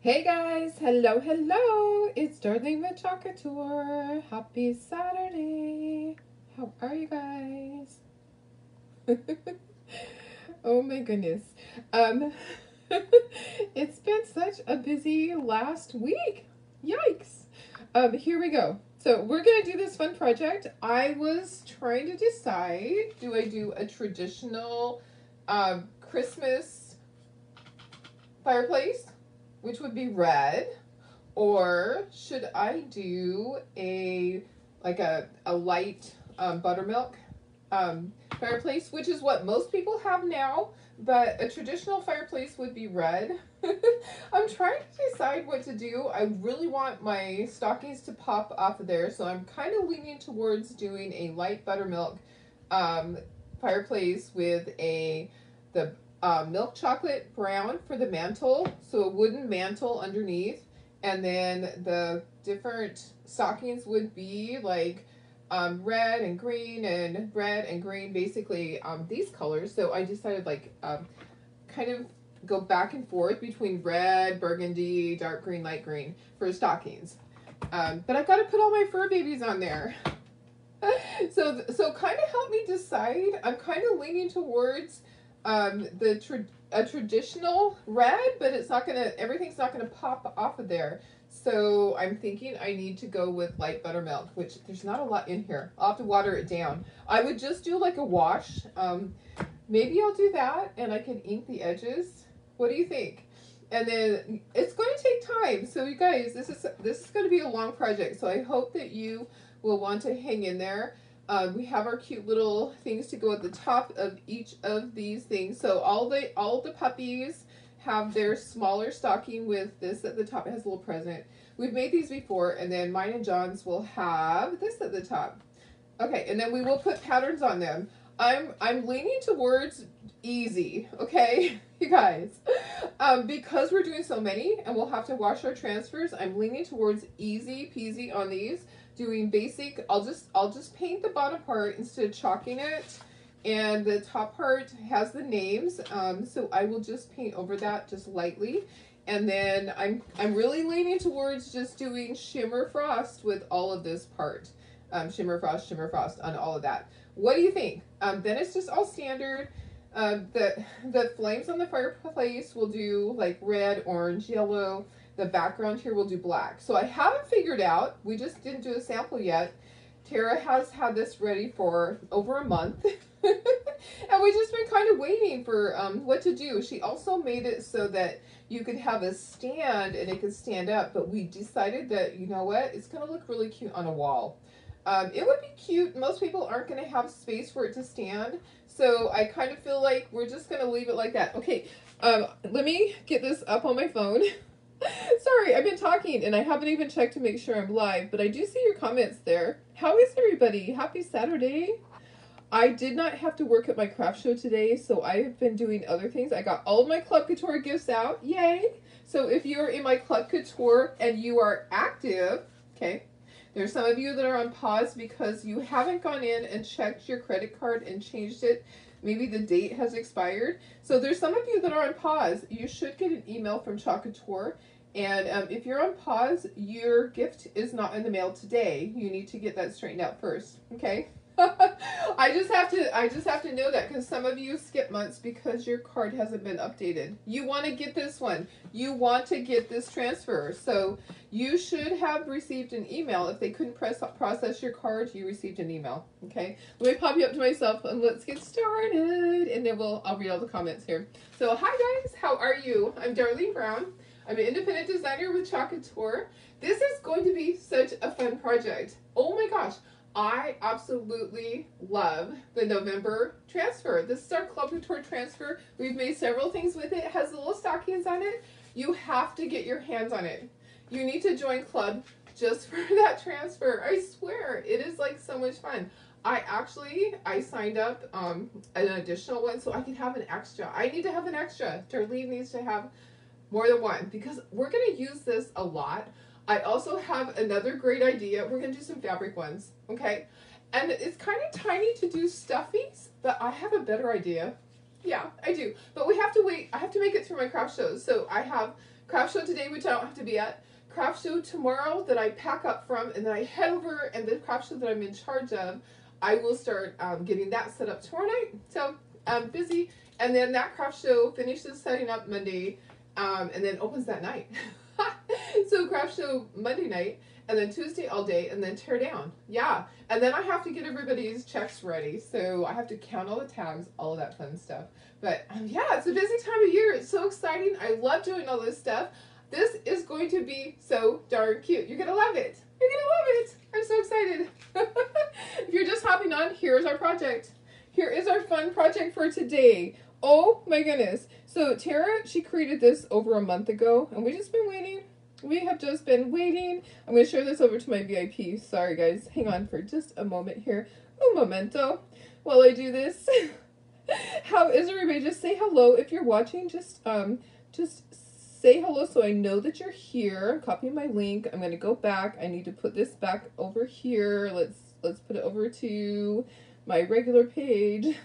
Hey guys, hello, hello. It's Darlene with Chocolate Tour. Happy Saturday. How are you guys? Oh my goodness. Um it's been such a busy last week. Yikes. Here we go. So we're gonna do this fun project. I was trying to decide, do I do a traditional Christmas fireplace, which would be red, or should I do a light buttermilk fireplace, which is what most people have now, but a traditional fireplace would be red. I'm trying to decide what to do. I really want my stockings to pop off of there, so I'm kind of leaning towards doing a light buttermilk fireplace with the milk chocolate brown for the mantle, so a wooden mantle underneath, and then the different stockings would be like red and green, basically these colors. So I decided kind of go back and forth between red, burgundy, dark green, light green for stockings. But I've got to put all my fur babies on there. So kind of help me decide. I'm kind of leaning towards a traditional red, but everything's not gonna pop off of there. So I'm thinking I need to go with light buttermilk, which there's not a lot in here. I'll have to water it down. I would just do like a wash. Maybe I'll do that, and I can ink the edges. What do you think? And then it's going to take time. So you guys, this is going to be a long project. So I hope that you will want to hang in there. We have our cute little things to go at the top of each of these things. So all the puppies have their smaller stocking with this at the top. It has a little present. We've made these before, and then mine and John's will have this at the top. Okay, and then we will put patterns on them. I'm leaning towards easy, okay, you guys. Because we're doing so many and we'll have to wash our transfers, I'm leaning towards easy peasy on these. Doing basic, I'll just paint the bottom part instead of chalking it, and the top part has the names, so I will just paint over that just lightly. And then I'm really leaning towards just doing shimmer frost with all of this part. Shimmer frost on all of that. What do you think? Then it's just all standard. The flames on the fireplace will do like red, orange, yellow. The background here will do black. So I haven't figured out, we just didn't do a sample yet. Tara has had this ready for over a month. And we've just been kind of waiting for what to do. She also made it so that you could have a stand and it could stand up, but we decided that, you know what, it's gonna look really cute on a wall. It would be cute. Most people aren't gonna have space for it to stand. So I kind of feel like we're just gonna leave it like that. Okay, let me get this up on my phone. Sorry, I've been talking and I haven't even checked to make sure I'm live, but I do see your comments there. How is everybody? Happy Saturday. I did not have to work at my craft show today, so I have been doing other things. I got all of my Club Couture gifts out. Yay! So if you're in my Club Couture and you are active, okay, there's some of you that are on pause because you haven't gone in and checked your credit card and changed it. Maybe the date has expired. So there's some of you that are on pause. You should get an email from Chocolate Tour. And if you're on pause, your gift is not in the mail today. You need to get that straightened out first. Okay? I just have to know that because some of you skip months because your card hasn't been updated. You want to get this one. You want to get this transfer. So you should have received an email. If they couldn't process your card, you received an email. Okay? Let me pop you up to myself and let's get started. And then I'll read all the comments here. So hi guys, how are you? I'm Darlene Brown. I'm an independent designer with Chocolate Tour. This is going to be such a fun project. Oh my gosh. I absolutely love the November transfer. This is our Club Couture transfer. We've made several things with it. It has little stockings on it. You have to get your hands on it. You need to join Club just for that transfer. I swear, it is like so much fun. I signed up an additional one so I can have an extra. I need to have an extra. Darlene needs to have more than one because we're going to use this a lot. I also have another great idea. We're going to do some fabric ones, okay? And it's kind of tiny to do stuffies, but I have a better idea. Yeah, I do. But we have to wait. I have to make it through my craft shows. So I have Craft show today, which I don't have to be at. Craft show tomorrow that I pack up from, and then I head over, and the craft show that I'm in charge of, I will start getting that set up tomorrow night. So I'm busy, and then that craft show finishes setting up Monday, and then opens that night. So craft show Monday night, and then Tuesday all day, and then tear down. Yeah, and then I have to get everybody's checks ready, so I have to count all the tags, all of that fun stuff. But yeah, it's a busy time of year. It's so exciting. I love doing all this stuff. This is going to be so darn cute. You're going to love it. You're going to love it. I'm so excited. If you're just hopping on, here's our project. Here is our fun project for today. Oh my goodness. So Tara, she created this over a month ago, and we've just been waiting. We have just been waiting. I'm going to share this over to my VIP. Sorry guys, hang on for just a moment here. Un momento while I do this. How is everybody? Just say hello if you're watching. Just say hello so I know that you're here. Copy my link. I'm going to go back. I need to put this back over here. Let's put it over to my regular page.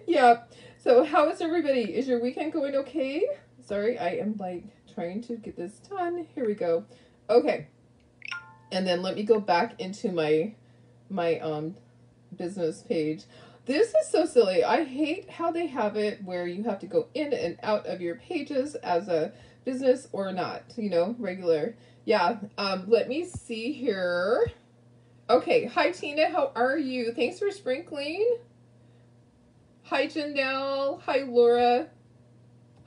Yeah. So how is everybody? Is your weekend going okay? Sorry, I am like trying to get this done. Here we go. Okay. And then let me go back into my business page. This is so silly. I hate how they have it where you have to go in and out of your pages as a business or not, you know, regular. Yeah, let me see here. Okay, hi Tina, how are you? Thanks for sprinkling. Hi Janelle, hi Laura,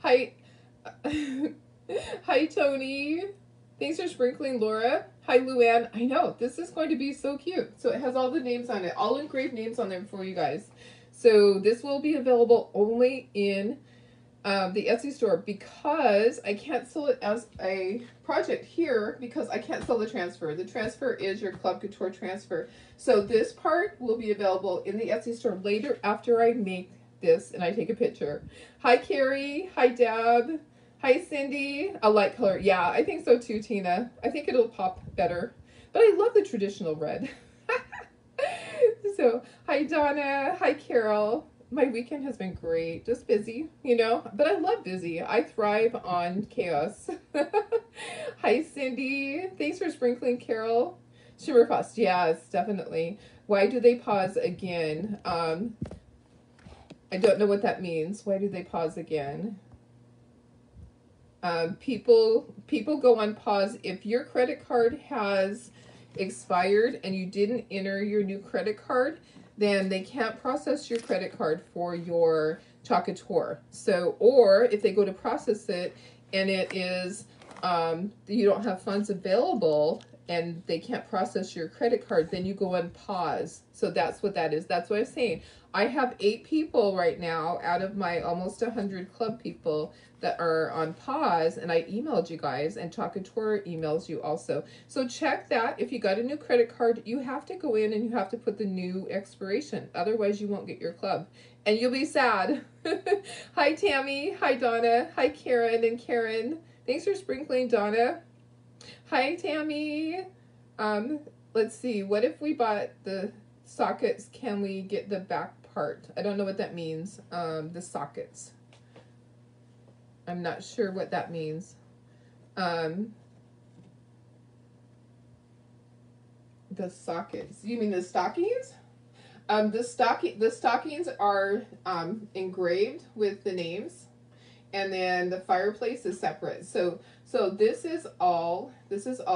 hi, hi Tony. Thanks for sprinkling, Laura. Hi, Luann. I know, this is going to be so cute. So it has all the names on it, all engraved names on there for you guys. So this will be available only in the Etsy store because I can't sell it as a project here because I can't sell the transfer. The transfer is your Club Couture transfer. So this part will be available in the Etsy store later after I make this and I take a picture. Hi, Carrie. Hi, Deb. Hi, Cindy. A light color. Yeah, I think so too, Tina. I think it'll pop better. But I love the traditional red. So, hi, Donna. Hi, Carol. My weekend has been great. Just busy, you know. But I love busy. I thrive on chaos. Hi, Cindy. Thanks for sprinkling, Carol. Shimmerfrost. Yes, definitely. Why do they pause again? I don't know what that means. Why do they pause again? People go on pause if your credit card has expired and you didn't enter your new credit card, then they can't process your credit card for your Chacator. So, or if they go to process it and it is you don't have funds available and they can't process your credit card, then you go on pause. So that's what that is. That's what I'm saying. I have 8 people right now out of my almost 100 club people that are on pause, and I emailed you guys, and Chacator emails you also. So check that. If you got a new credit card, you have to go in and you have to put the new expiration. Otherwise, you won't get your club, and you'll be sad. Hi, Tammy. Hi, Donna. Hi, Karen and Karen. Thanks for sprinkling, Donna. Hi, Tammy. Let's see. What if we bought the sockets? Can we get the back part? I don't know what that means. The sockets. I'm not sure what that means. The sockets. You mean the stockings? The stockings are engraved with the names, and then the fireplace is separate. So this is all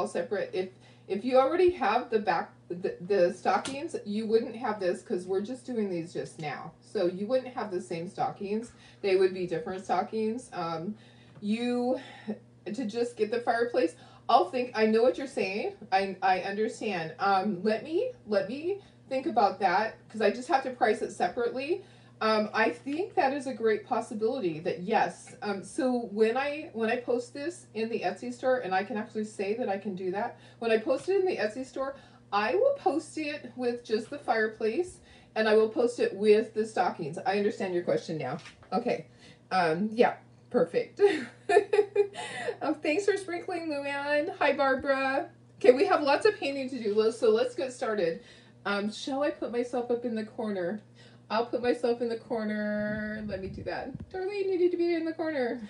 separate. If you already have the stockings, you wouldn't have this because we're just doing these just now. So you wouldn't have the same stockings. They would be different stockings. To just get the fireplace, I know what you're saying. I understand. Let me think about that because I just have to price it separately. I think that is a great possibility that yes. So when I post this in the Etsy store, and I can actually say that I can do that, when I post it in the Etsy store, I will post it with just the fireplace and I will post it with the stockings. I understand your question now. Okay. Yeah, perfect. Thanks for sprinkling, Luann. Hi, Barbara. Okay, we have lots of painting to do, so let's get started. Shall I put myself up in the corner? I'll put myself in the corner. Let me do that. Darlene, you need to be in the corner.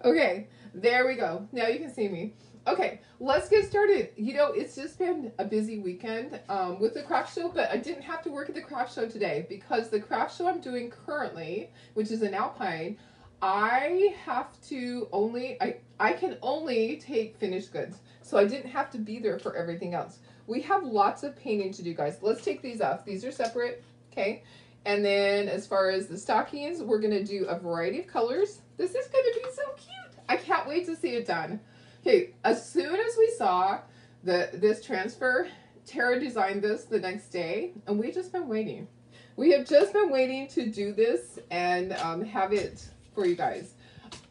Okay, there we go. Now you can see me. Okay, let's get started. You know, it's just been a busy weekend with the craft show, but I didn't have to work at the craft show today because the craft show I'm doing currently, which is in Alpine, I have to only, I can only take finished goods. So I didn't have to be there for everything else. We have lots of painting to do, guys. Let's take these off. These are separate, okay? And then as far as the stockings, we're going to do a variety of colors. This is going to be so cute. I can't wait to see it done. Okay, as soon as we saw this transfer, Tara designed this the next day, and we've just been waiting. We have just been waiting to do this and have it for you guys.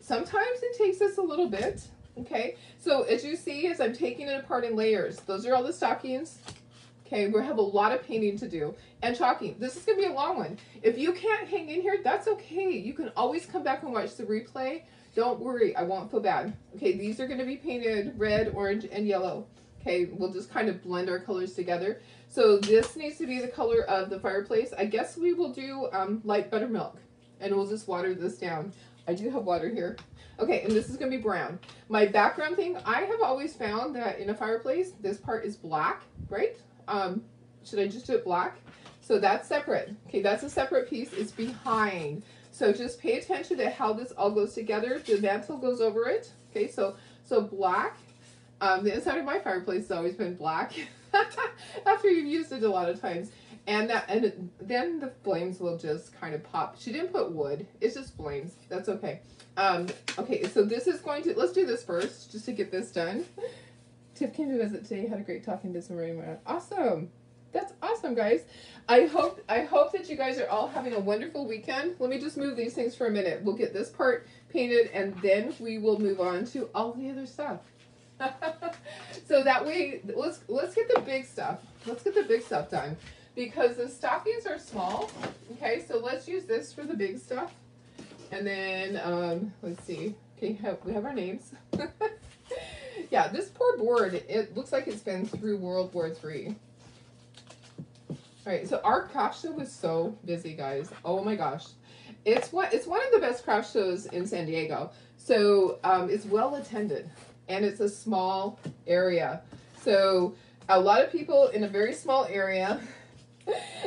Sometimes it takes us a little bit, okay? So as you see, as I'm taking it apart in layers, those are all the stockings. Okay, we have a lot of painting to do and chalking. This is going to be a long one. If you can't hang in here, that's okay. You can always come back and watch the replay. Don't worry, I won't feel bad. Okay, these are going to be painted red, orange, and yellow. Okay, we'll just kind of blend our colors together. So this needs to be the color of the fireplace. I guess we will do light buttermilk, and we'll just water this down. I do have water here. Okay, and this is going to be brown. My background thing, I have always found that in a fireplace, this part is black, right? Should I just do it black? So that's separate. Okay, that's a separate piece. It's behind. So just pay attention to how this all goes together. The mantle goes over it. Okay, so black. The inside of my fireplace has always been black after you've used it a lot of times. And then the flames will just kind of pop. She didn't put wood. It's just flames. That's okay. Okay, so this is going to, let's do this first just to get this done. Tiff came to visit today. Had a great talking to some rain. Awesome. That's awesome, guys. I hope that you guys are all having a wonderful weekend. Let me just move these things for a minute. We'll get this part painted and then we will move on to all the other stuff. So that way, let's get the big stuff. Let's get the big stuff done because the stockings are small. Okay, so let's use this for the big stuff. And then let's see. Okay, we have our names. Yeah, this poor board, it looks like it's been through World War III. All right, so our craft show was so busy, guys. Oh my gosh. It's one of the best craft shows in San Diego. So it's well attended and it's a small area. So a lot of people in a very small area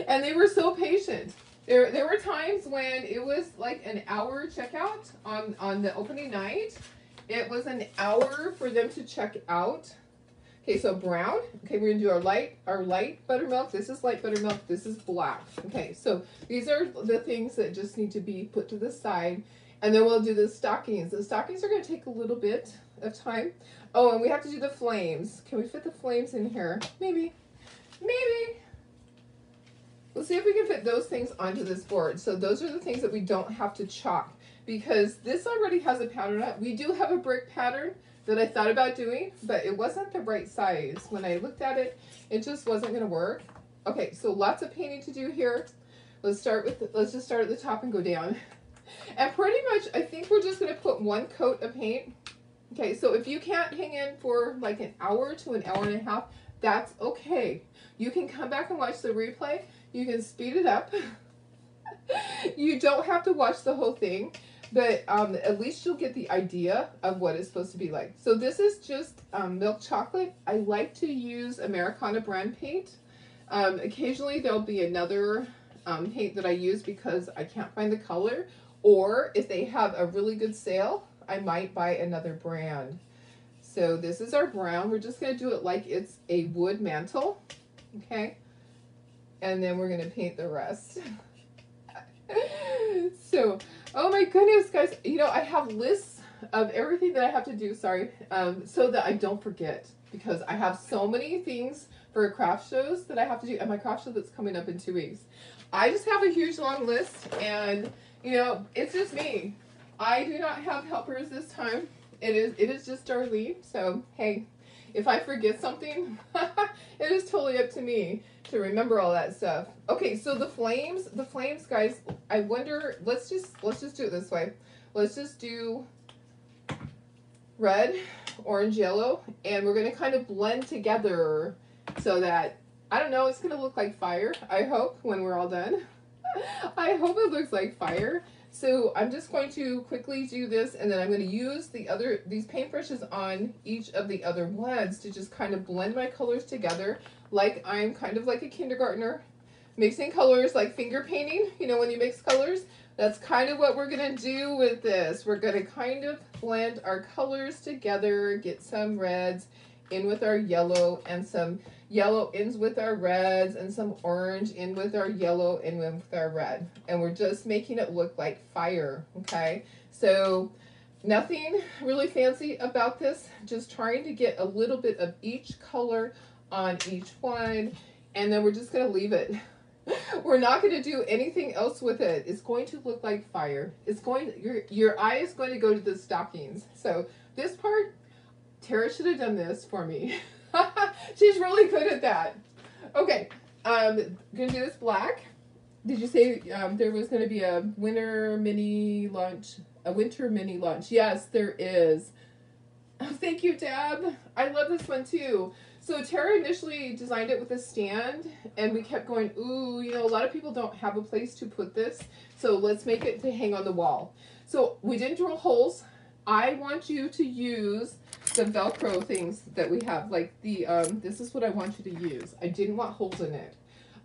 and they were so patient. There were times when it was like an hour checkout on the opening night. It was an hour for them to check out. Okay, so brown. Okay, we're gonna do our light buttermilk. This is light buttermilk. This is black. Okay, so these are the things that just need to be put to the side. And then we'll do the stockings. The stockings are gonna take a little bit of time. Oh, and we have to do the flames. Can we fit the flames in here? Maybe. Maybe. We'll see if we can fit those things onto this board. So those are the things that we don't have to chalk. Because this already has a pattern on it. We do have a brick pattern that I thought about doing, but it wasn't the right size. When I looked at it, it just wasn't going to work. Okay, so lots of painting to do here. Let's just start at the top and go down. And pretty much, I think we're just going to put one coat of paint. Okay, so if you can't hang in for like an hour to an hour and a half, that's okay. You can come back and watch the replay. You can speed it up. You don't have to watch the whole thing. But at least you'll get the idea of what it's supposed to be like. So this is just milk chocolate. I like to use Americana brand paint. Occasionally there'll be another paint that I use because I can't find the color. Or if they have a really good sale, I might buy another brand. So this is our brown. We're just going to do it like it's a wood mantle. Okay. And then we're going to paint the rest. So, oh my goodness, guys, you know, I have lists of everything that I have to do, sorry, so that I don't forget, because I have so many things for craft shows that I have to do, and my craft show that's coming up in 2 weeks. I just have a huge long list, and, you know, it's just me. I do not have helpers this time. It is just Darlene, so, hey, if I forget something, it is totally up to me to remember all that stuff. Okay, so the flames, guys, I wonder, let's just do it this way. Let's just do red, orange, yellow, and we're going to kind of blend together so that, I don't know, it's going to look like fire, I hope, when we're all done. I hope it looks like fire. So I'm just going to quickly do this, and then I'm going to use these paintbrushes on each of the other ones to just kind of blend my colors together, like I'm kind of like a kindergartner mixing colors, like finger painting, you know, when you mix colors. That's kind of what we're going to do with this. We're going to kind of blend our colors together, get some reds in with our yellow, and some yellow ends with our reds, and some orange in with our yellow and with our red. And we're just making it look like fire, okay? So nothing really fancy about this, just trying to get a little bit of each color on each one, and then we're just going to leave it. We're not going to do anything else with it. It's going to look like fire. It's going to, your eye is going to go to the stockings. So this part, Tara should have done this for me. She's really good at that. Okay, gonna do this black. Did you say there was going to be a winter mini lunch? A winter mini lunch. Yes, there is. Oh, thank you, Deb. I love this one too. So Tara initially designed it with a stand, and we kept going, ooh, you know, a lot of people don't have a place to put this, so let's make it to hang on the wall. So we didn't drill holes. I want you to use the Velcro things that we have, like the, this is what I want you to use. I didn't want holes in it.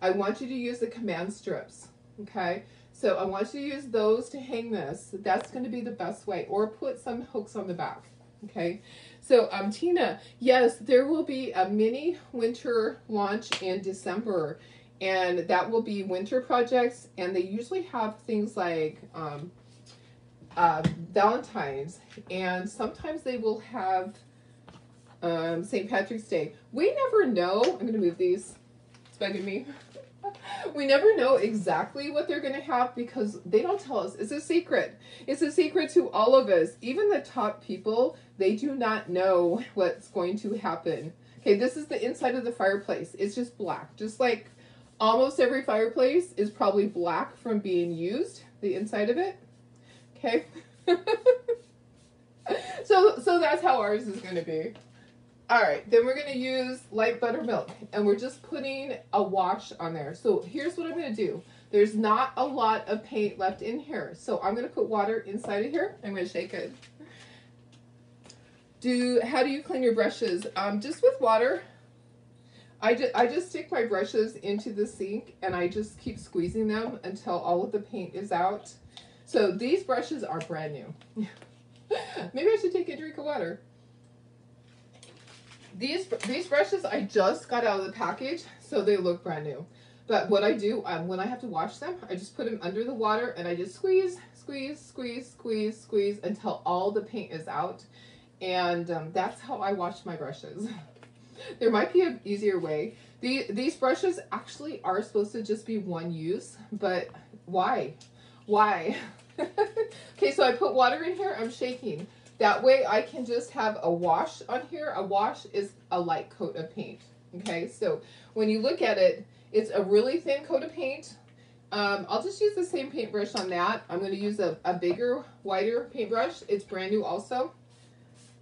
I want you to use the command strips, okay? So I want you to use those to hang this. That's going to be the best way, or put some hooks on the back, okay? So Tina, yes, there will be a mini winter launch in December, and that will be winter projects, and they usually have things like Valentine's, and sometimes they will have St. Patrick's Day. We never know. I'm going to move these. It's bugging me. We never know exactly what they're going to have because they don't tell us. It's a secret. It's a secret to all of us. Even the top people, they do not know what's going to happen. Okay, this is the inside of the fireplace. It's just black. Just like almost every fireplace is probably black from being used, the inside of it. Okay. So that's how ours is going to be. All right, then we're going to use light buttermilk, and we're just putting a wash on there. So here's what I'm going to do. There's not a lot of paint left in here, so I'm going to put water inside of here. I'm going to shake it. How do you clean your brushes? Just with water. I just stick my brushes into the sink, and I just keep squeezing them until all of the paint is out. So these brushes are brand new. Maybe I should take a drink of water. These brushes I just got out of the package, so they look brand new. But what I do, when I have to wash them, I just put them under the water, and I just squeeze, squeeze, squeeze, squeeze, squeeze until all the paint is out. And that's how I wash my brushes. There might be an easier way. These brushes actually are supposed to just be one use, but why? Why? Okay, so I put water in here, I'm shaking. That way I can just have a wash on here. A wash is a light coat of paint. Okay, so when you look at it, it's a really thin coat of paint. I'll just use the same paintbrush on that. I'm going to use a bigger, wider paintbrush. It's brand new also.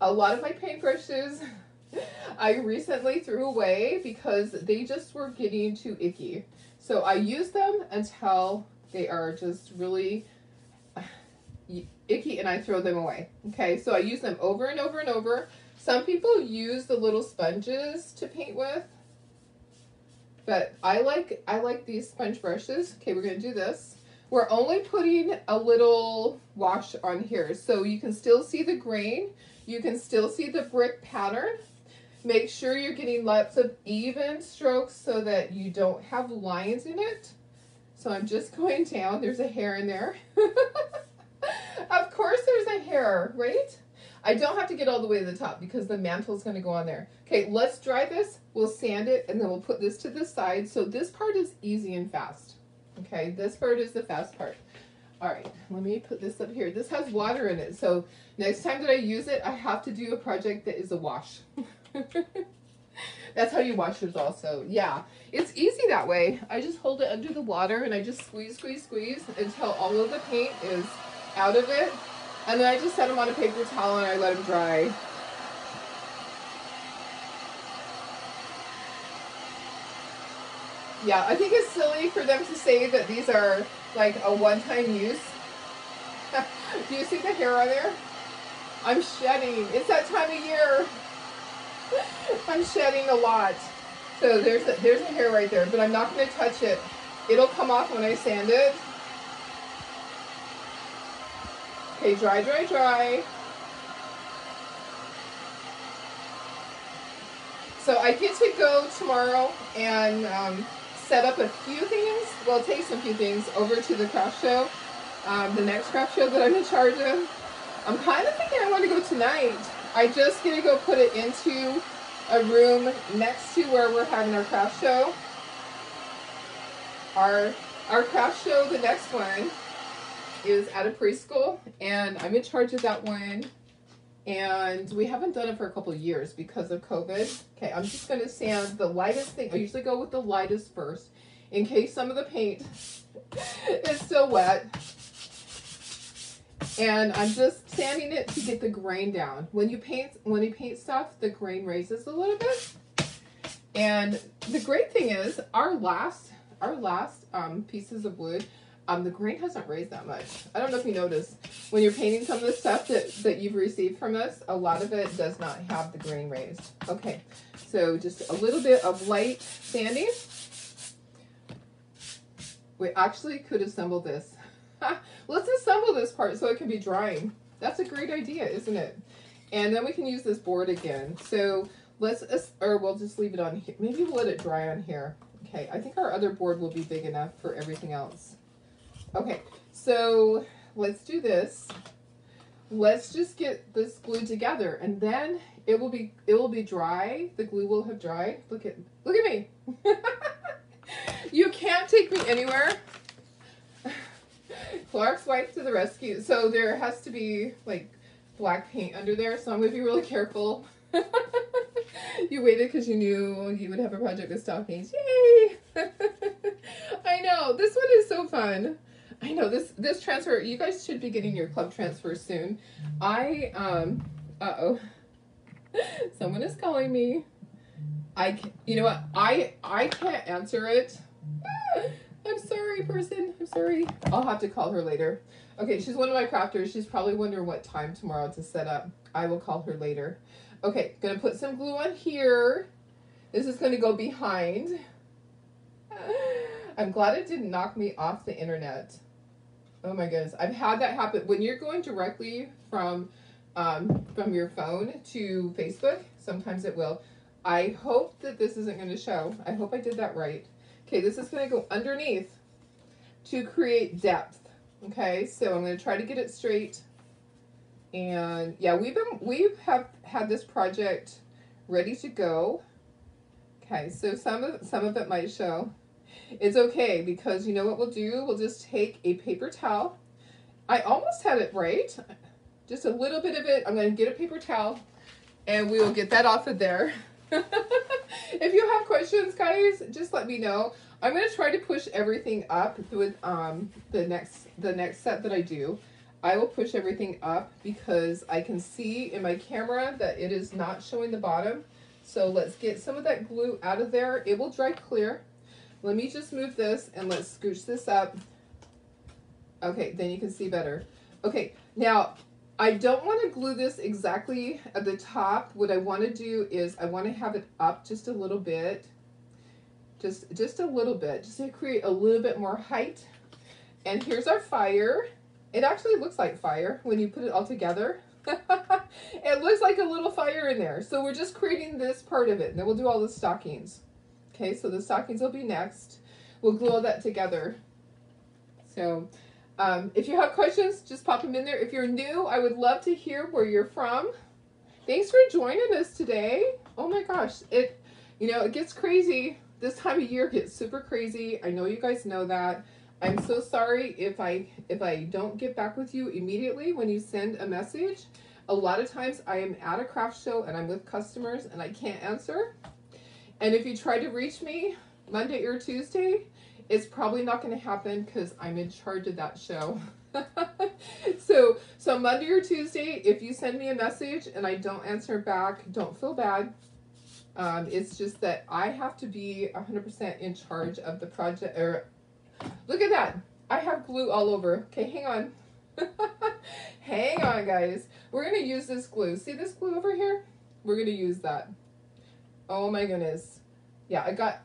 A lot of my paintbrushes I recently threw away because they just were getting too icky. So I use them until they are just really icky, and I throw them away. Okay, so I use them over and over and over. Some people use the little sponges to paint with, but I like these sponge brushes. Okay, we're gonna do this. We're only putting a little wash on here, so you can still see the grain. You can still see the brick pattern. Make sure you're getting lots of even strokes so that you don't have lines in it. So I'm just going down. There's a hair in there. Of course there's a hair, right? I don't have to get all the way to the top because the mantle is going to go on there. Okay, let's dry this. We'll sand it, and then we'll put this to the side. So this part is easy and fast. Okay, this part is the fast part. All right, let me put this up here. This has water in it, so next time that I use it, I have to do a project that is a wash. That's how you wash yours also. Yeah, it's easy that way. I just hold it under the water, and I just squeeze, squeeze, squeeze until all of the paint is out of it. And then I just set them on a paper towel, and I let them dry. Yeah, I think it's silly for them to say that these are like a one-time use. Do you see the hair on there? I'm shedding. It's that time of year. I'm shedding a lot. So there's a hair right there, but I'm not going to touch it. It'll come off when I sand it. Okay, dry, dry, dry. So I get to go tomorrow and set up a few things. Well, take some few things over to the craft show. The next craft show that I'm in charge of. I'm kind of thinking I want to go tonight. I just get to go put it into a room next to where we're having our craft show. Our craft show, the next one, is at a preschool, and I'm in charge of that one. And we haven't done it for a couple of years because of COVID. Okay, I'm just going to sand the lightest thing. I usually go with the lightest first in case some of the paint is still wet. And I'm just sanding it to get the grain down. When you paint stuff, the grain raises a little bit. And the great thing is, our last pieces of wood, the grain hasn't raised that much. I don't know if you noticed, when you're painting some of the stuff that you've received from us, a lot of it does not have the grain raised. Okay, so just a little bit of light sanding. We actually could assemble this. Let's assemble this part so it can be drying. That's a great idea, isn't it? And then we can use this board again. So we'll just leave it on here. Maybe we'll let it dry on here. Okay, I think our other board will be big enough for everything else. Okay, so let's do this. Let's just get this glued together, and then it will be dry. The glue will have dried. Look at me. You can't take me anywhere. Clark's wife to the rescue. So there has to be like black paint under there, so I'm going to be really careful. You waited because you knew you would have a project with Stockings. Yay! I know, this one is so fun. I know, this transfer, you guys should be getting your club transfer soon. Uh-oh. Someone is calling me. You know what, I can't answer it. I'm sorry, person. I'm sorry. I'll have to call her later. Okay, she's one of my crafters. She's probably wondering what time tomorrow to set up. I will call her later. Okay, gonna put some glue on here. This is gonna go behind. I'm glad it didn't knock me off the internet. Oh my goodness, I've had that happen. When you're going directly from your phone to Facebook, sometimes it will. I hope that this isn't gonna show. I hope I did that right. Okay, this is going to go underneath to create depth. Okay, so I'm going to try to get it straight. And yeah, we have had this project ready to go. Okay, so some of it might show. It's okay, because you know what we'll do? We'll just take a paper towel. I almost had it right. Just a little bit of it. I'm going to get a paper towel, and we will get that off of there. If you have questions, guys, just let me know. I'm going to try to push everything up with the next set that I do. I will push everything up because I can see in my camera that it is not showing the bottom. So let's get some of that glue out of there. It will dry clear. Let me just move this and let's scooch this up. Okay, then you can see better. Okay, now I don't want to glue this exactly at the top. What I want to do is I want to have it up just a little bit. Just a little bit, just to create a little bit more height. And here's our fire. It actually looks like fire when you put it all together. It looks like a little fire in there. So we're just creating this part of it. And then we'll do all the stockings. Okay, so the stockings will be next. We'll glue all that together. So if you have questions, just pop them in there. If you're new, I would love to hear where you're from. Thanks for joining us today. Oh my gosh, it gets crazy. This time of year gets super crazy. I know you guys know that. I'm so sorry if I don't get back with you immediately when you send a message. A lot of times I am at a craft show and I'm with customers and I can't answer. And if you try to reach me Monday or Tuesday, it's probably not going to happen because I'm in charge of that show. So Monday or Tuesday, if you send me a message and I don't answer back, don't feel bad. It's just that I have to be 100% in charge of the project. Look at that. I have glue all over. Okay, hang on. Hang on, guys. We're going to use this glue. See this glue over here? We're going to use that. Oh my goodness. Yeah,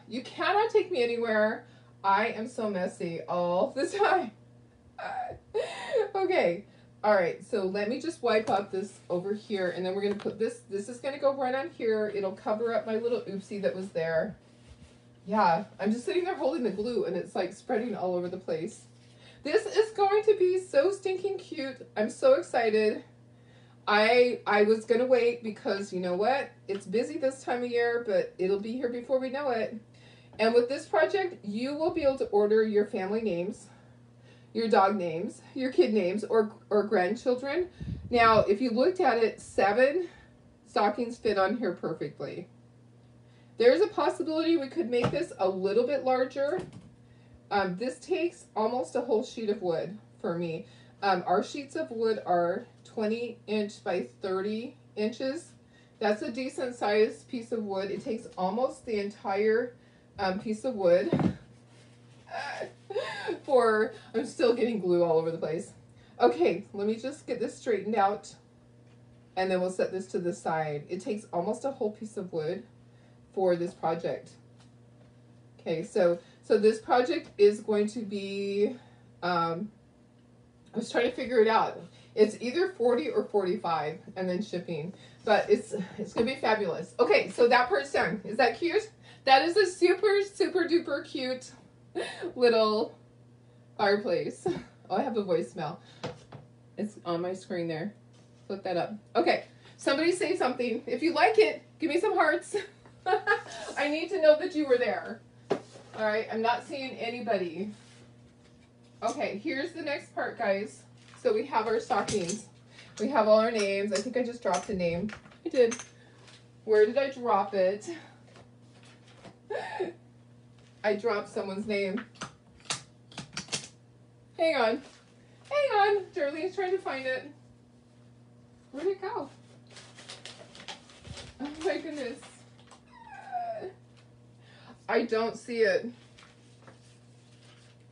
you cannot take me anywhere. I am so messy all the time. Okay. All right. So let me just wipe up this over here, and then we're going to put this is going to go right on here. It'll cover up my little oopsie that was there. Yeah, I'm just sitting there holding the glue, and it's like spreading all over the place. This is going to be so stinking cute. I'm so excited. I was going to wait because you know what? It's busy this time of year, but it'll be here before we know it. And with this project, you will be able to order your family names, your dog names, your kid names, or grandchildren. Now, if you looked at it, 7 stockings fit on here perfectly. There's a possibility we could make this a little bit larger. This takes almost a whole sheet of wood for me. Our sheets of wood are 20 inch by 30 inches. That's a decent sized piece of wood. It takes almost the entire piece of wood I'm still getting glue all over the place. Okay, let me just get this straightened out, and then we'll set this to the side. It takes almost a whole piece of wood for this project. Okay, so this project is going to be, I was trying to figure it out. It's either 40 or 45 and then shipping, but it's going to be fabulous. Okay, so that part's done. Is that cute? That is a super, super duper cute little fireplace. Oh, I have a voicemail. It's on my screen there. Flip that up. Okay, somebody say something. If you like it, give me some hearts. I need to know that you were there. All right, I'm not seeing anybody. Okay, here's the next part, guys. So we have our stockings. We have all our names. I think I just dropped a name. I did. Where did I drop it? I dropped someone's name. Hang on. Hang on. Darlene's trying to find it. Where'd it go? Oh my goodness. I don't see it.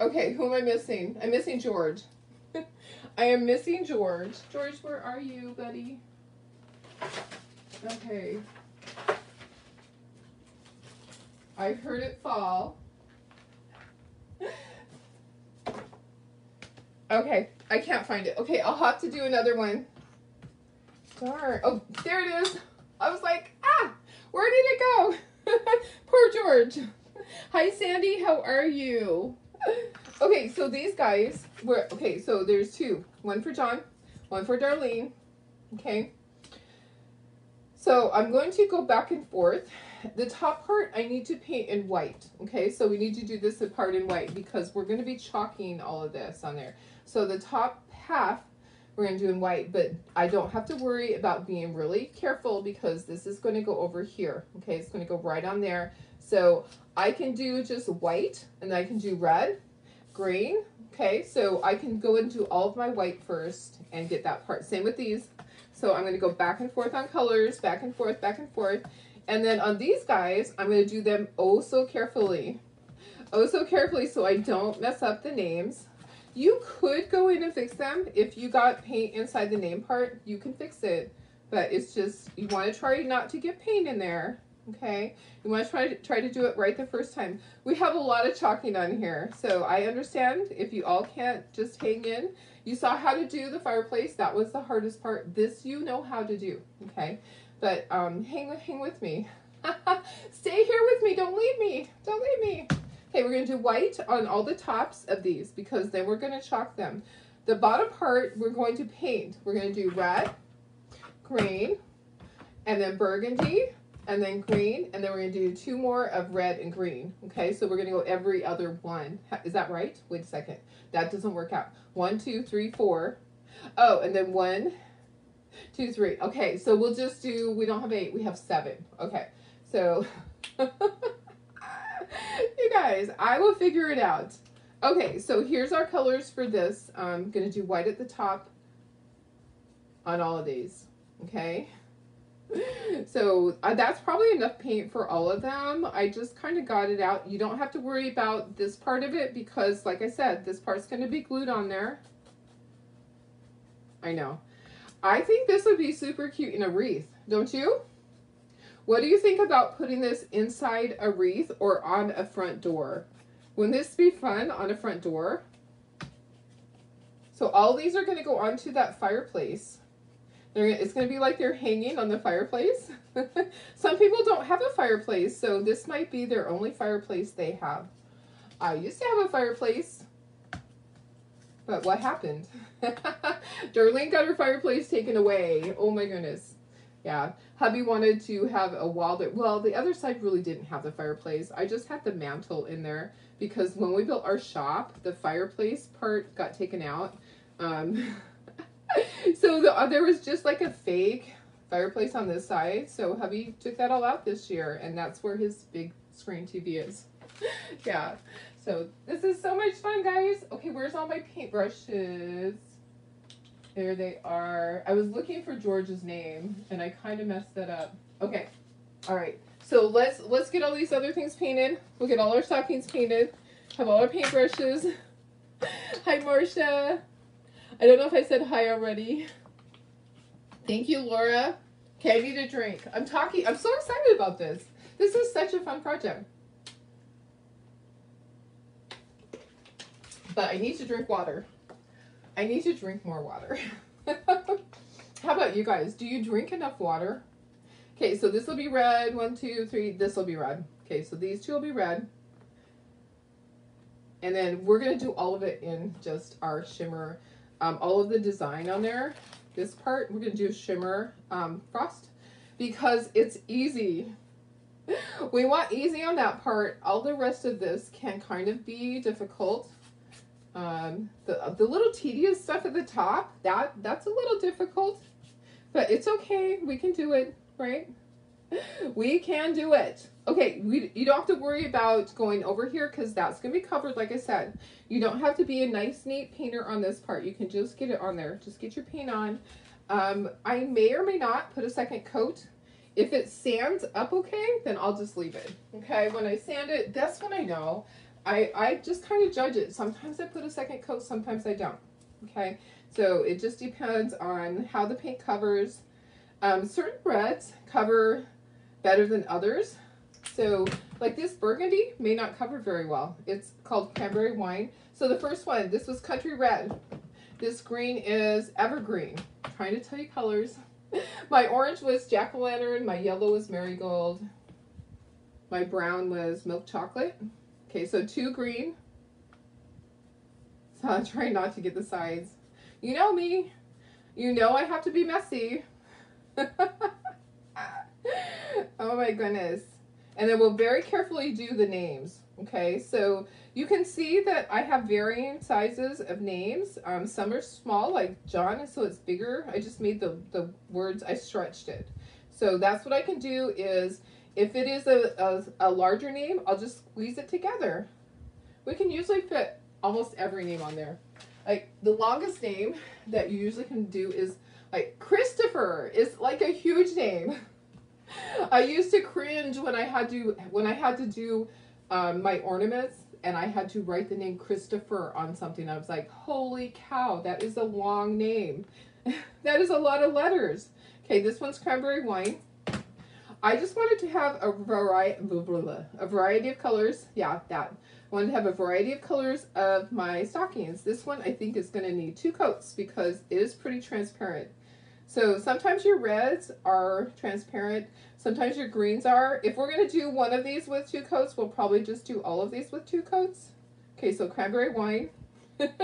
Okay, who am I missing? I'm missing George. I am missing George. George, where are you, buddy? Okay. I heard it fall. Okay, I can't find it. Okay, I'll have to do another one. Darn. Oh, there it is. I was like, where did it go? Poor George. Hi, Sandy. How are you? Okay, so these guys were, okay, so there's 2. One for John, one for Darlene. Okay. So I'm going to go back and forth. The top part I need to paint in white. Okay, so we need to do this part in white because we're going to be chalking all of this on there. So the top half we're going to do in white, but I don't have to worry about being really careful because this is going to go over here. Okay, it's going to go right on there. So I can do just white, and then I can do red, green. Okay, so I can go into all of my white first and get that part. Same with these. So I'm going to go back and forth on colors, back and forth, back and forth. And then on these guys, I'm going to do them oh so carefully. Oh so carefully so I don't mess up the names. You could go in and fix them. If you got paint inside the name part, you can fix it. But it's just, you want to try not to get paint in there. Okay? You want to try to do it right the first time. We have a lot of chalking on here. So I understand if you all can't just hang in. You saw how to do the fireplace. That was the hardest part. This you know how to do. Okay? But hang with me. Stay here with me. Don't leave me. Don't leave me. Okay, we're going to do white on all the tops of these because then we're going to chalk them. The bottom part we're going to paint. We're going to do red, green, and then burgundy, and then green, and then we're going to do 2 more of red and green. Okay, so we're going to go every other one. Is that right? Wait a second. That doesn't work out. 1, 2, 3, 4. Oh, and then 1, 2, 3. Okay, so we'll just do, we don't have 8, we have 7. Okay, so... You guys, I will figure it out. Okay, so here's our colors for this. I'm going to do white at the top on all of these. Okay. So that's probably enough paint for all of them. I just kind of got it out. You don't have to worry about this part of it because, like I said, this part's going to be glued on there. I know. I think this would be super cute in a wreath, don't you? What do you think about putting this inside a wreath or on a front door? Wouldn't this be fun on a front door? So all these are going to go onto that fireplace. It's going to be like they're hanging on the fireplace. Some people don't have a fireplace, so this might be their only fireplace they have. I used to have a fireplace, but what happened? Darlene got her fireplace taken away. Oh my goodness. Yeah, hubby wanted to have a wall that, well, the other side really didn't have the fireplace. I just had the mantle in there because when we built our shop, the fireplace part got taken out. So there was just like a fake fireplace on this side. So hubby took that all out this year, and that's where his big screen TV is. Yeah, so this is so much fun, guys. Okay, where's all my paintbrushes? There they are. I was looking for George's name, and I kind of messed that up. Okay, all right. So let's get all these other things painted. We'll get all our stockings painted. Have all our paintbrushes. Hi, Marcia. I don't know if I said hi already. Thank you, Laura. Okay, I need a drink. I'm so excited about this. This is such a fun project. But I need to drink water. I need to drink more water. How about you guys? Do you drink enough water? Okay, so this will be red. 1, 2, 3. This will be red. Okay, so these two will be red. And then we're going to do all of it in just our shimmer. All of the design on there. This part, we're going to do shimmer frost because it's easy. We want easy on that part. All the rest of this can kind of be difficult. The little tedious stuff at the top, that's a little difficult, but it's okay. We can do it, right? We can do it. Okay, you don't have to worry about going over here because that's going to be covered, like I said. You don't have to be a nice, neat painter on this part. You can just get it on there. Just get your paint on. I may or may not put a second coat. If it sands up okay, then I'll just leave it. Okay, when I sand it, that's when I know. I just kind of judge it. Sometimes I put a second coat, sometimes I don't. Okay, so it just depends on how the paint covers. Certain reds cover better than others. So like this burgundy may not cover very well. It's called cranberry wine. So the first one, this was country red. This green is evergreen. I'm trying to tell you colors. My orange was jack-o'-lantern. My yellow was marigold. My brown was milk chocolate. Okay, so 2 green. So I'm trying not to get the sides. You know me. You know I have to be messy. Oh my goodness. And then we'll very carefully do the names. Okay, so you can see that I have varying sizes of names. Some are small, like John, so it's bigger. I just made the words, I stretched it. So that's what I can do is, if it is a larger name, I'll just squeeze it together. We can usually fit almost every name on there. Like the longest name that you usually can do is like Christopher is like a huge name. I used to cringe when I had to do my ornaments and I had to write the name Christopher on something. I was like, holy cow, that is a long name. That is a lot of letters. Okay, this one's cranberry wine. I just wanted to have a variety of colors. Yeah, that. I wanted to have a variety of colors of my stockings. This one I think is going to need 2 coats because it is pretty transparent. So sometimes your reds are transparent, sometimes your greens are. If we're going to do one of these with 2 coats, we'll probably just do all of these with 2 coats. Okay, so cranberry wine. Isn't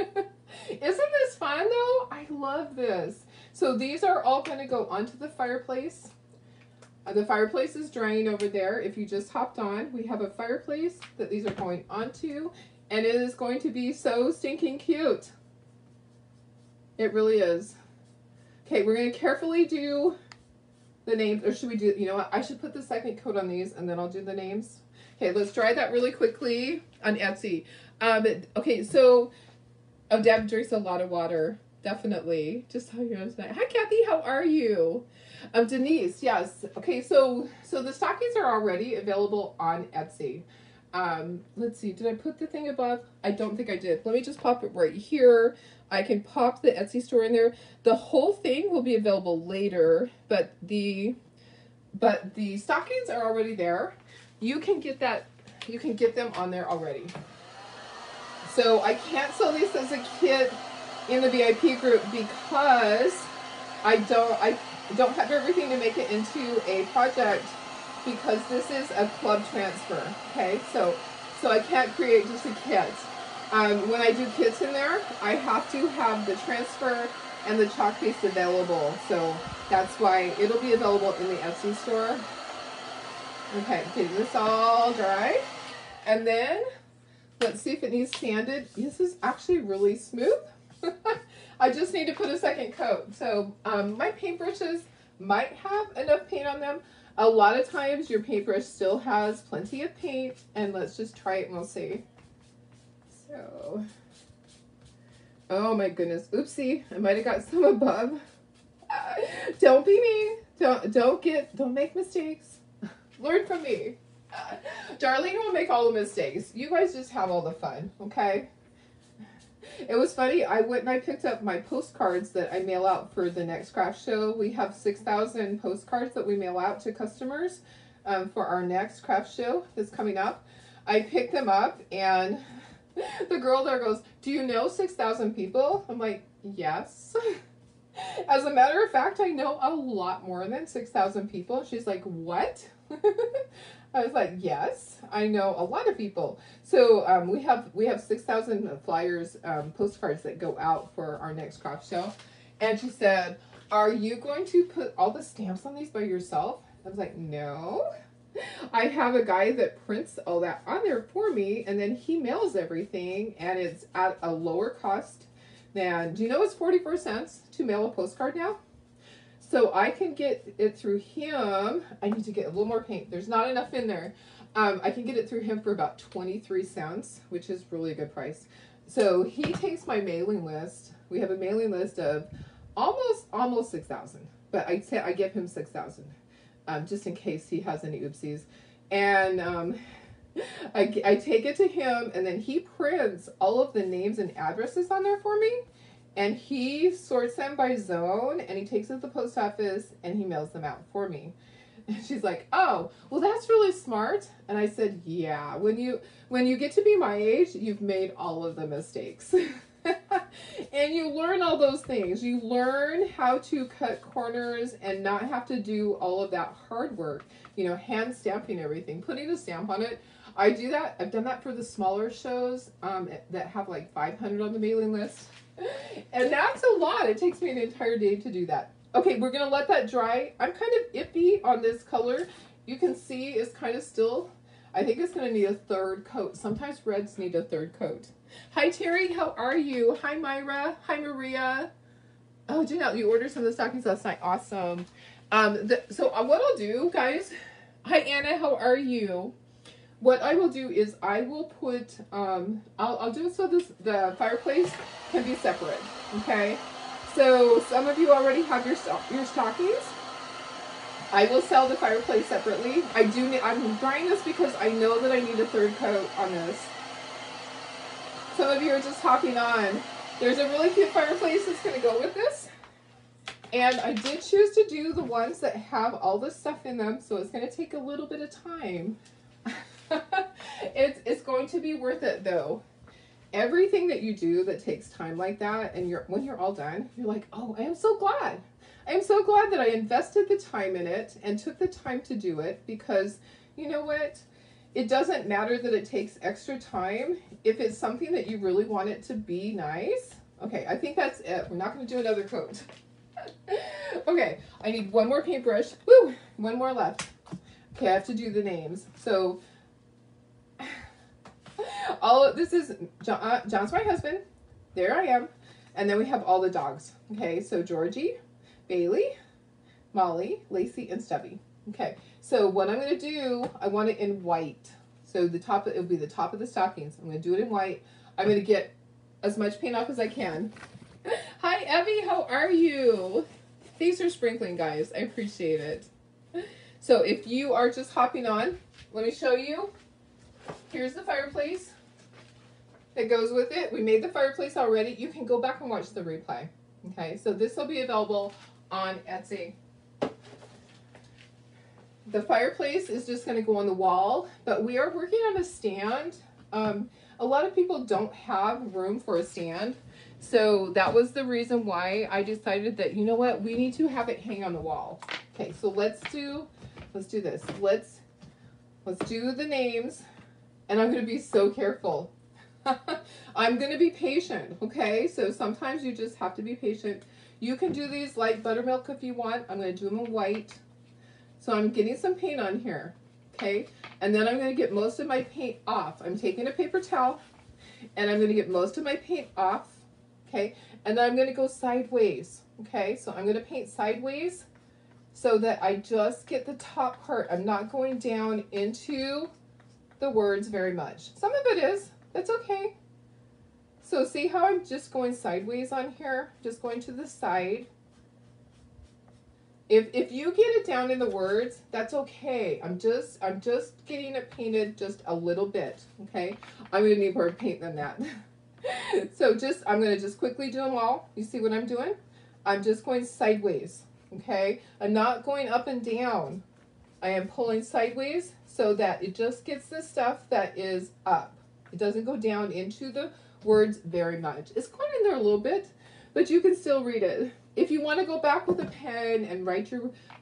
this fun though? I love this. So these are all going to go onto the fireplace. The fireplace is drying over there. If you just hopped on, we have a fireplace that these are going onto, and it is going to be so stinking cute. It really is. Okay, we're going to carefully do the names, or should we do, you know what, I should put the second coat on these and then I'll do the names. Okay, let's try that really quickly on Etsy. Okay, so, oh, Deb drinks a lot of water, definitely. Just how you know tonight. Hi, Kathy, how are you? Denise, yes. Okay, so the stockings are already available on Etsy. Let's see, did I put the thing above? I don't think I did. Let me just pop it right here. I can pop the Etsy store in there. The whole thing will be available later, but the stockings are already there. You can get them on there already. So I can't sell these as a kit in the VIP group because I don't have everything to make it into a project, because this is a club transfer. Okay, so I can't create just a kit. When I do kits in there, I have to have the transfer and the chalk paste available. So that's why it'll be available in the Etsy store. Okay, getting this all dry. And then let's see if it needs sanded. This is actually really smooth. I just need to put a second coat. So my paintbrushes might have enough paint on them. A lot of times your paintbrush still has plenty of paint, and let's just try it and we'll see. So, oh my goodness, oopsie, I might have got some above. Don't be me. Don't make mistakes. Learn from me. Darlene will make all the mistakes. You guys just have all the fun, okay? It was funny. I went and I picked up my postcards that I mail out for the next craft show. We have 6,000 postcards that we mail out to customers for our next craft show that's coming up. I picked them up and the girl there goes, "Do you know 6,000 people?" I'm like, "Yes." As a matter of fact, I know a lot more than 6,000 people. She's like, "What?" I was like, "Yes, I know a lot of people." So we have 6,000 flyers, postcards that go out for our next craft show. And she said, "Are you going to put all the stamps on these by yourself?" I was like, "No. I have a guy that prints all that on there for me, and then he mails everything, and it's at a lower cost than, do you know it's 44 cents to mail a postcard now? So I can get it through him. I need to get a little more paint. There's not enough in there. I can get it through him for about 23 cents, which is really a good price. So he takes my mailing list. We have a mailing list of almost 6,000, but I give him 6,000. Just in case he has any oopsies. And I take it to him, and then he prints all of the names and addresses on there for me, and he sorts them by zone, and he takes it to the post office, and he mails them out for me. And she's like, "Oh, well, that's really smart." And I said, "Yeah, when you get to be my age, you've made all of the mistakes." And you learn all those things. You learn how to cut corners and not have to do all of that hard work, hand stamping everything, putting a stamp on it. I do that. I've done that for the smaller shows that have like 500 on the mailing list. And that's a lot. It takes me an entire day to do that. Okay, we're going to let that dry. I'm kind of iffy on this color. You can see it's kind of still. I think it's going to need a third coat. Sometimes reds need a third coat. Hi, Terry. How are you? Hi, Myra. Hi, Maria. Oh, Janelle, you ordered some of the stockings last night. Awesome. So what I'll do, guys. Hi, Anna. How are you? What I will do is I will put, I'll do it so the fireplace can be separate. Okay. So some of you already have your stockings. I will sell the fireplace separately. I'm drying this because I know that I need a third coat on this. Some of you are just hopping on. There's a really cute fireplace that's going to go with this. And I did choose to do the ones that have all this stuff in them, so it's going to take a little bit of time. It's going to be worth it, though. Everything that you do that takes time like that, and when you're all done, you're like, "Oh, I am so glad. I am so glad that I invested the time in it and took the time to do it," because you know what? It doesn't matter that it takes extra time if it's something that you really want it to be nice. Okay, I think that's it. We're not going to do another coat. Okay, I need one more paintbrush. Woo! One more left. Okay, I have to do the names. So, this is John's my husband. There I am. And then we have all the dogs. Okay, so Georgie, Bailey, Molly, Lacey, and Stubby. Okay, so what I'm going to do, I want it in white. So it'll be the top of the stockings. I'm going to do it in white. I'm going to get as much paint off as I can. Hi, Evie. How are you? Thanks for sprinkling, guys. I appreciate it. So if you are just hopping on, let me show you. Here's the fireplace. that goes with it. We made the fireplace already. You can go back and watch the replay. Okay, so this will be available on Etsy. The fireplace is just going to go on the wall, but we are working on a stand. A lot of people don't have room for a stand, so that was the reason why I decided that, you know what, we need to have it hang on the wall. Okay, so let's do this. Let's do the names, and I'm going to be so careful. I'm going to be patient, okay? So sometimes you just have to be patient. You can do these light buttermilk if you want. I'm going to do them in white. So I'm getting some paint on here, okay? And then I'm going to get most of my paint off. I'm taking a paper towel, and I'm going to get most of my paint off, okay? And then I'm going to go sideways, okay? So I'm going to paint sideways so that I just get the top part. I'm not going down into the words very much. Some of it is. That's okay. So see how I'm just going sideways on here? Just going to the side. If you get it down in the words, that's okay. I'm just getting it painted just a little bit, okay? I'm gonna need more paint than that. So I'm gonna just quickly do them all. You see what I'm doing? I'm just going sideways, okay? I'm not going up and down. I am pulling sideways so that it just gets the stuff that is up. It doesn't go down into the words very much. It's going in there a little bit, but you can still read it. If you want to go back with a pen and write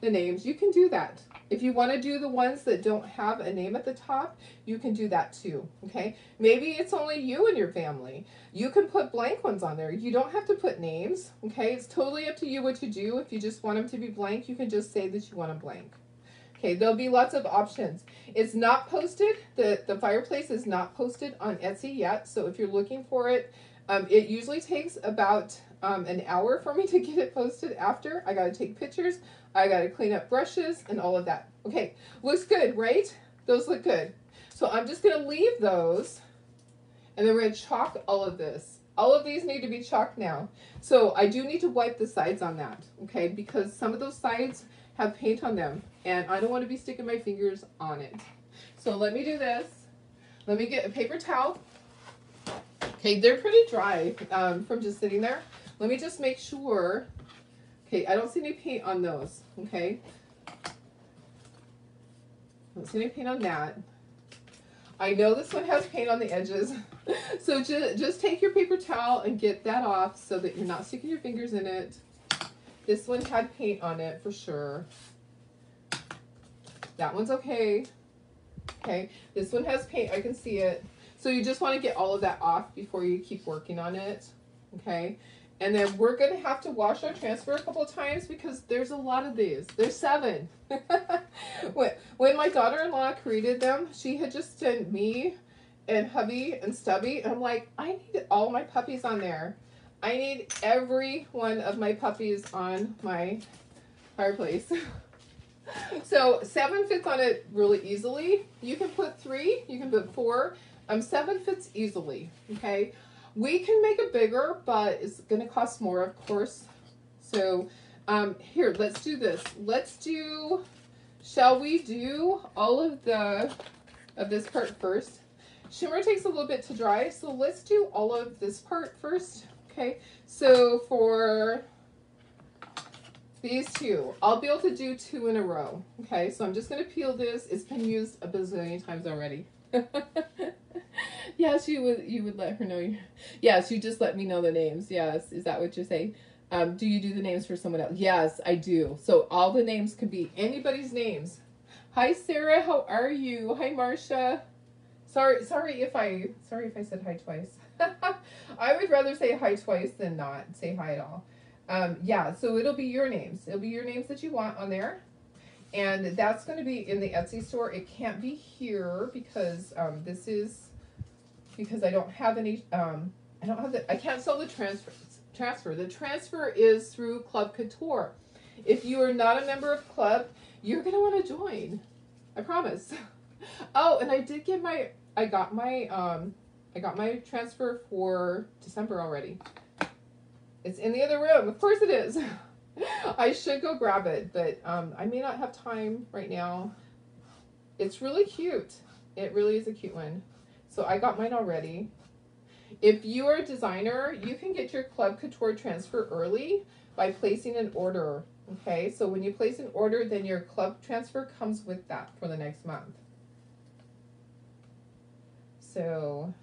the names, you can do that. If you want to do the ones that don't have a name at the top, you can do that too, okay? Maybe it's only you and your family. You can put blank ones on there. You don't have to put names, okay? It's totally up to you what you do. If you just want them to be blank, you can just say that you want them blank. Okay, there'll be lots of options. It's not posted. The fireplace is not posted on Etsy yet, so if you're looking for it, it usually takes about an hour for me to get it posted after. I got to take pictures. I got to clean up brushes and all of that. Okay, looks good, right? Those look good. So I'm just going to leave those, and then we're going to chalk all of this. All of these need to be chalked now. So I do need to wipe the sides on that, okay? Because some of those sides have paint on them, and I don't want to be sticking my fingers on it. So let me do this. Let me get a paper towel. Okay, they're pretty dry from just sitting there. Let me just make sure. Okay, I don't see any paint on those, okay? I don't see any paint on that. I know this one has paint on the edges. So just take your paper towel and get that off so that you're not sticking your fingers in it. This one had paint on it for sure. That one's okay. Okay, this one has paint, I can see it. So you just want to get all of that off before you keep working on it, okay? And then we're going to have to wash our transfer a couple of times because there's a lot of these. There's 7. When my daughter-in-law created them, she had just sent me and hubby and stubby, and I'm like, I need all my puppies on there. I need every one of my puppies on my fireplace. So 7 fits on it really easily. You can put 3, you can put 4. 7 fits easily, okay? We can make it bigger, but it's going to cost more, of course. So here, let's do this. Shall we do all of this part first? Shimmer takes a little bit to dry, so let's do all of this part first, okay? So for these 2, I'll be able to do 2 in a row, okay? So I'm just going to peel this. It's been used a bazillion times already. Yes, you would let her know. Yes, you just let me know the names. Yes, is that what you're saying? Do you do the names for someone else? Yes, I do. So all the names could be anybody's names. Hi, Sarah. How are you? Hi, Marcia. Sorry if I said hi twice. I would rather say hi twice than not say hi at all. Yeah, so it'll be your names. It'll be your names that you want on there. And that's going to be in the Etsy store. It can't be here because because I don't have any, I can't sell the transfer. The transfer is through Club Couture. If you are not a member of Club, you're going to want to join. I promise. Oh, and I did get I got my transfer for December already. It's in the other room. Of course it is. I should go grab it, but I may not have time right now. It's really cute. It really is a cute one. So I got mine already. If you are a designer, you can get your Club Couture transfer early by placing an order. Okay, so when you place an order, then your club transfer comes with that for the next month. So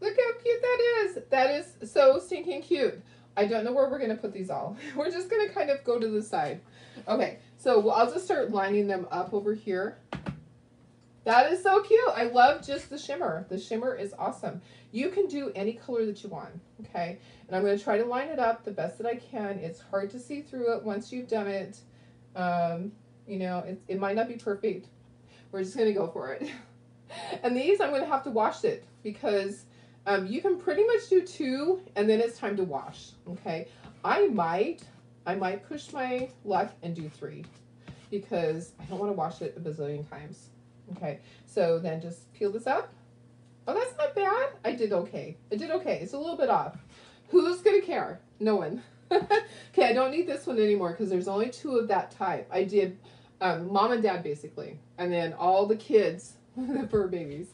look how cute that is. That is so stinking cute. I don't know where we're going to put these all. We're just going to kind of go to the side. Okay, so I'll just start lining them up over here. That is so cute. I love just the shimmer. The shimmer is awesome. You can do any color that you want, okay? And I'm going to try to line it up the best that I can. It's hard to see through it once you've done it. You know, it might not be perfect. We're just going to go for it. And these, I'm going to have to wash it because you can pretty much do 2 and then it's time to wash, okay? I might push my luck and do 3 because I don't want to wash it a bazillion times. Okay, so then just peel this up. Oh, that's not bad. I did okay. I did okay. It's a little bit off. Who's going to care? No one. Okay, I don't need this one anymore because there's only 2 of that type. I did mom and dad basically. And then all the kids, the fur babies,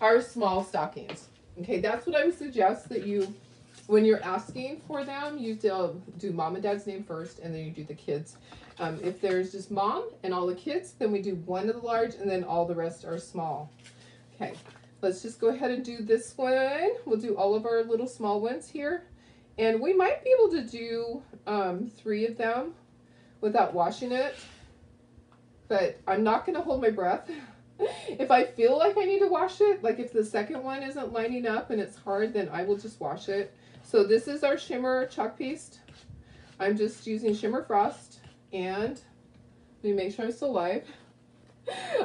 are small stockings. Okay, that's what I would suggest that you, when you're asking for them, you do mom and dad's name first and then you do the kids. If there's just mom and all the kids, then we do 1 of the large and then all the rest are small. Okay, let's just go ahead and do this one. We'll do all of our little small ones here. And we might be able to do 3 of them without washing it. But I'm not going to hold my breath. If I feel like I need to wash it, like if the second one isn't lining up and it's hard, then I will just wash it. So this is our shimmer chalk paste. I'm just using Shimmer Frost. And let me make sure I'm still live.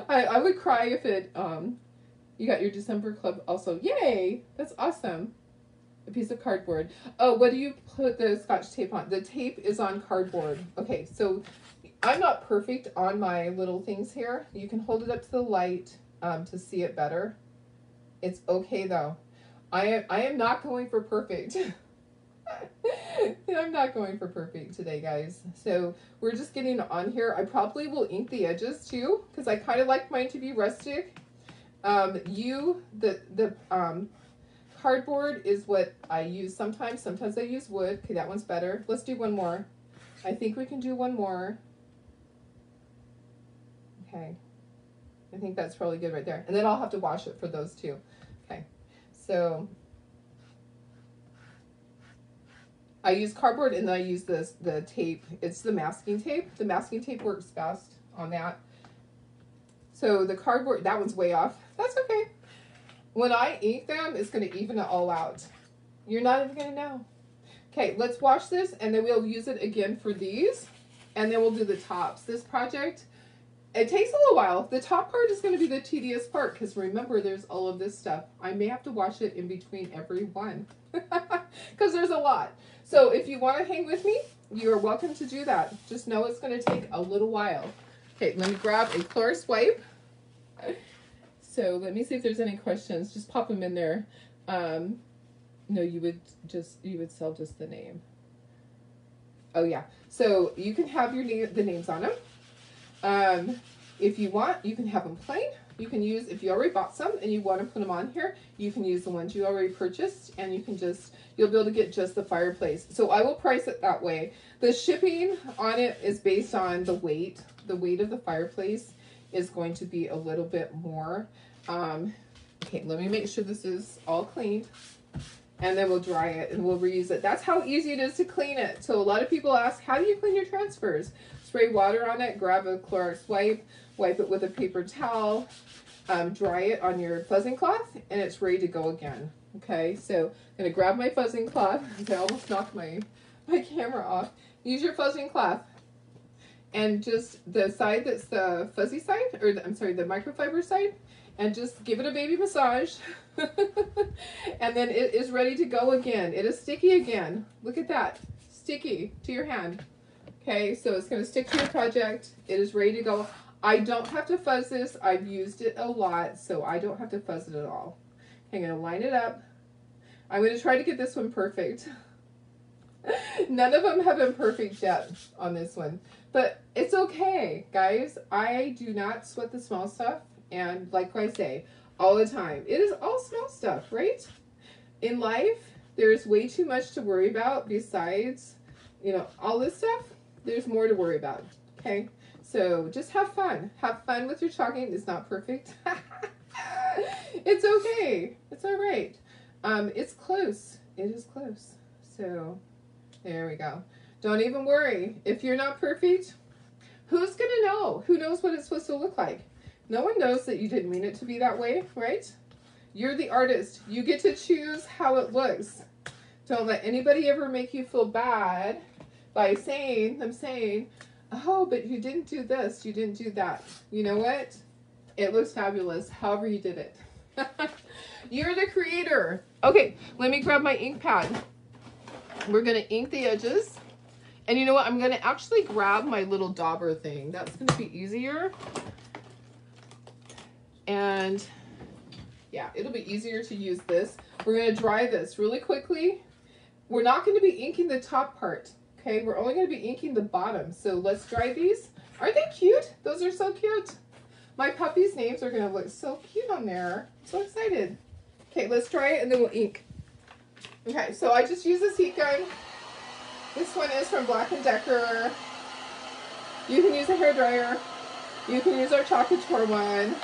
I would cry if it, you got your December club also. Yay! That's awesome. A piece of cardboard. Oh, what do you put the Scotch tape on? The tape is on cardboard. Okay, so I'm not perfect on my little things here. You can hold it up to the light to see it better. It's okay though. I am not going for perfect. I'm not going for perfect today, guys. So we're just getting on here. I probably will ink the edges too, because I kind of like mine to be rustic. The cardboard is what I use sometimes. Sometimes I use wood. Okay, that one's better. Let's do one more. I think we can do one more. Okay. I think that's probably good right there. And then I'll have to wash it for those two. Okay. So I use cardboard and then I use the tape. It's the masking tape. The masking tape works best on that. So the cardboard, that one's way off. That's okay. When I ink them, it's going to even it all out. You're not even going to know. Okay, let's wash this and then we'll use it again for these. And then we'll do the tops. This project, it takes a little while. The top part is going to be the tedious part because remember, there's all of this stuff. I may have to wash it in between every one because there's a lot. So if you want to hang with me, you're welcome to do that. Just know it's going to take a little while. Okay, let me grab a Clorox wipe. So let me see if there's any questions. Just pop them in there. No, you would sell just the name. Oh yeah. So you can have your the names on them. If you want, you can have them plain. You can use, if you already bought some and you want to put them on here, you can use the ones you already purchased and you can just, you'll be able to get just the Fireplace. So I will price it that way. The shipping on it is based on the weight. The weight of the Fireplace is going to be a little bit more. Okay, let me make sure this is all cleaned. And then we'll dry it and we'll reuse it. That's how easy it is to clean it. So a lot of people ask, how do you clean your transfers? Spray water on it, grab a Clorox wipe, wipe it with a paper towel, dry it on your fuzzing cloth, and it's ready to go again. Okay, so I'm gonna grab my fuzzing cloth. I almost knocked my camera off. Use your fuzzing cloth. And just the side that's the fuzzy side, or I'm sorry, the microfiber side, and just give it a baby massage. And then it is ready to go again. It is sticky again. Look at that. Sticky to your hand. Okay, so it's going to stick to your project. It is ready to go. I don't have to fuzz this. I've used it a lot, so I don't have to fuzz it at all. Okay, I'm going to line it up. I'm going to try to get this one perfect. None of them have been perfect yet on this one. But it's okay, guys. I do not sweat the small stuff. And like I say, all the time. It is all small stuff, right? In life, there's way too much to worry about besides, you know, all this stuff. There's more to worry about, okay? So just have fun. Have fun with your stocking. It's not perfect. It's okay. It's all right. It's close. It is close. So there we go. Don't even worry. If you're not perfect, who's going to know? Who knows what it's supposed to look like? No one knows that you didn't mean it to be that way, right? You're the artist. You get to choose how it looks. Don't let anybody ever make you feel bad by saying, oh, but you didn't do this, you didn't do that. You know what? It looks fabulous, however you did it. You're the creator. Okay, let me grab my ink pad. We're gonna ink the edges. And you know what? I'm gonna actually grab my little dauber thing. That's gonna be easier. And yeah, it'll be easier to use this. We're gonna dry this really quickly. We're not gonna be inking the top part, okay? We're only gonna be inking the bottom. So let's dry these. Aren't they cute? Those are so cute. My puppies' names are gonna look so cute on there. I'm so excited. Okay, let's try it and then we'll ink. Okay, so I just use this heat gun. This one is from Black & Decker. You can use a hairdryer. You can use our Chocolate one.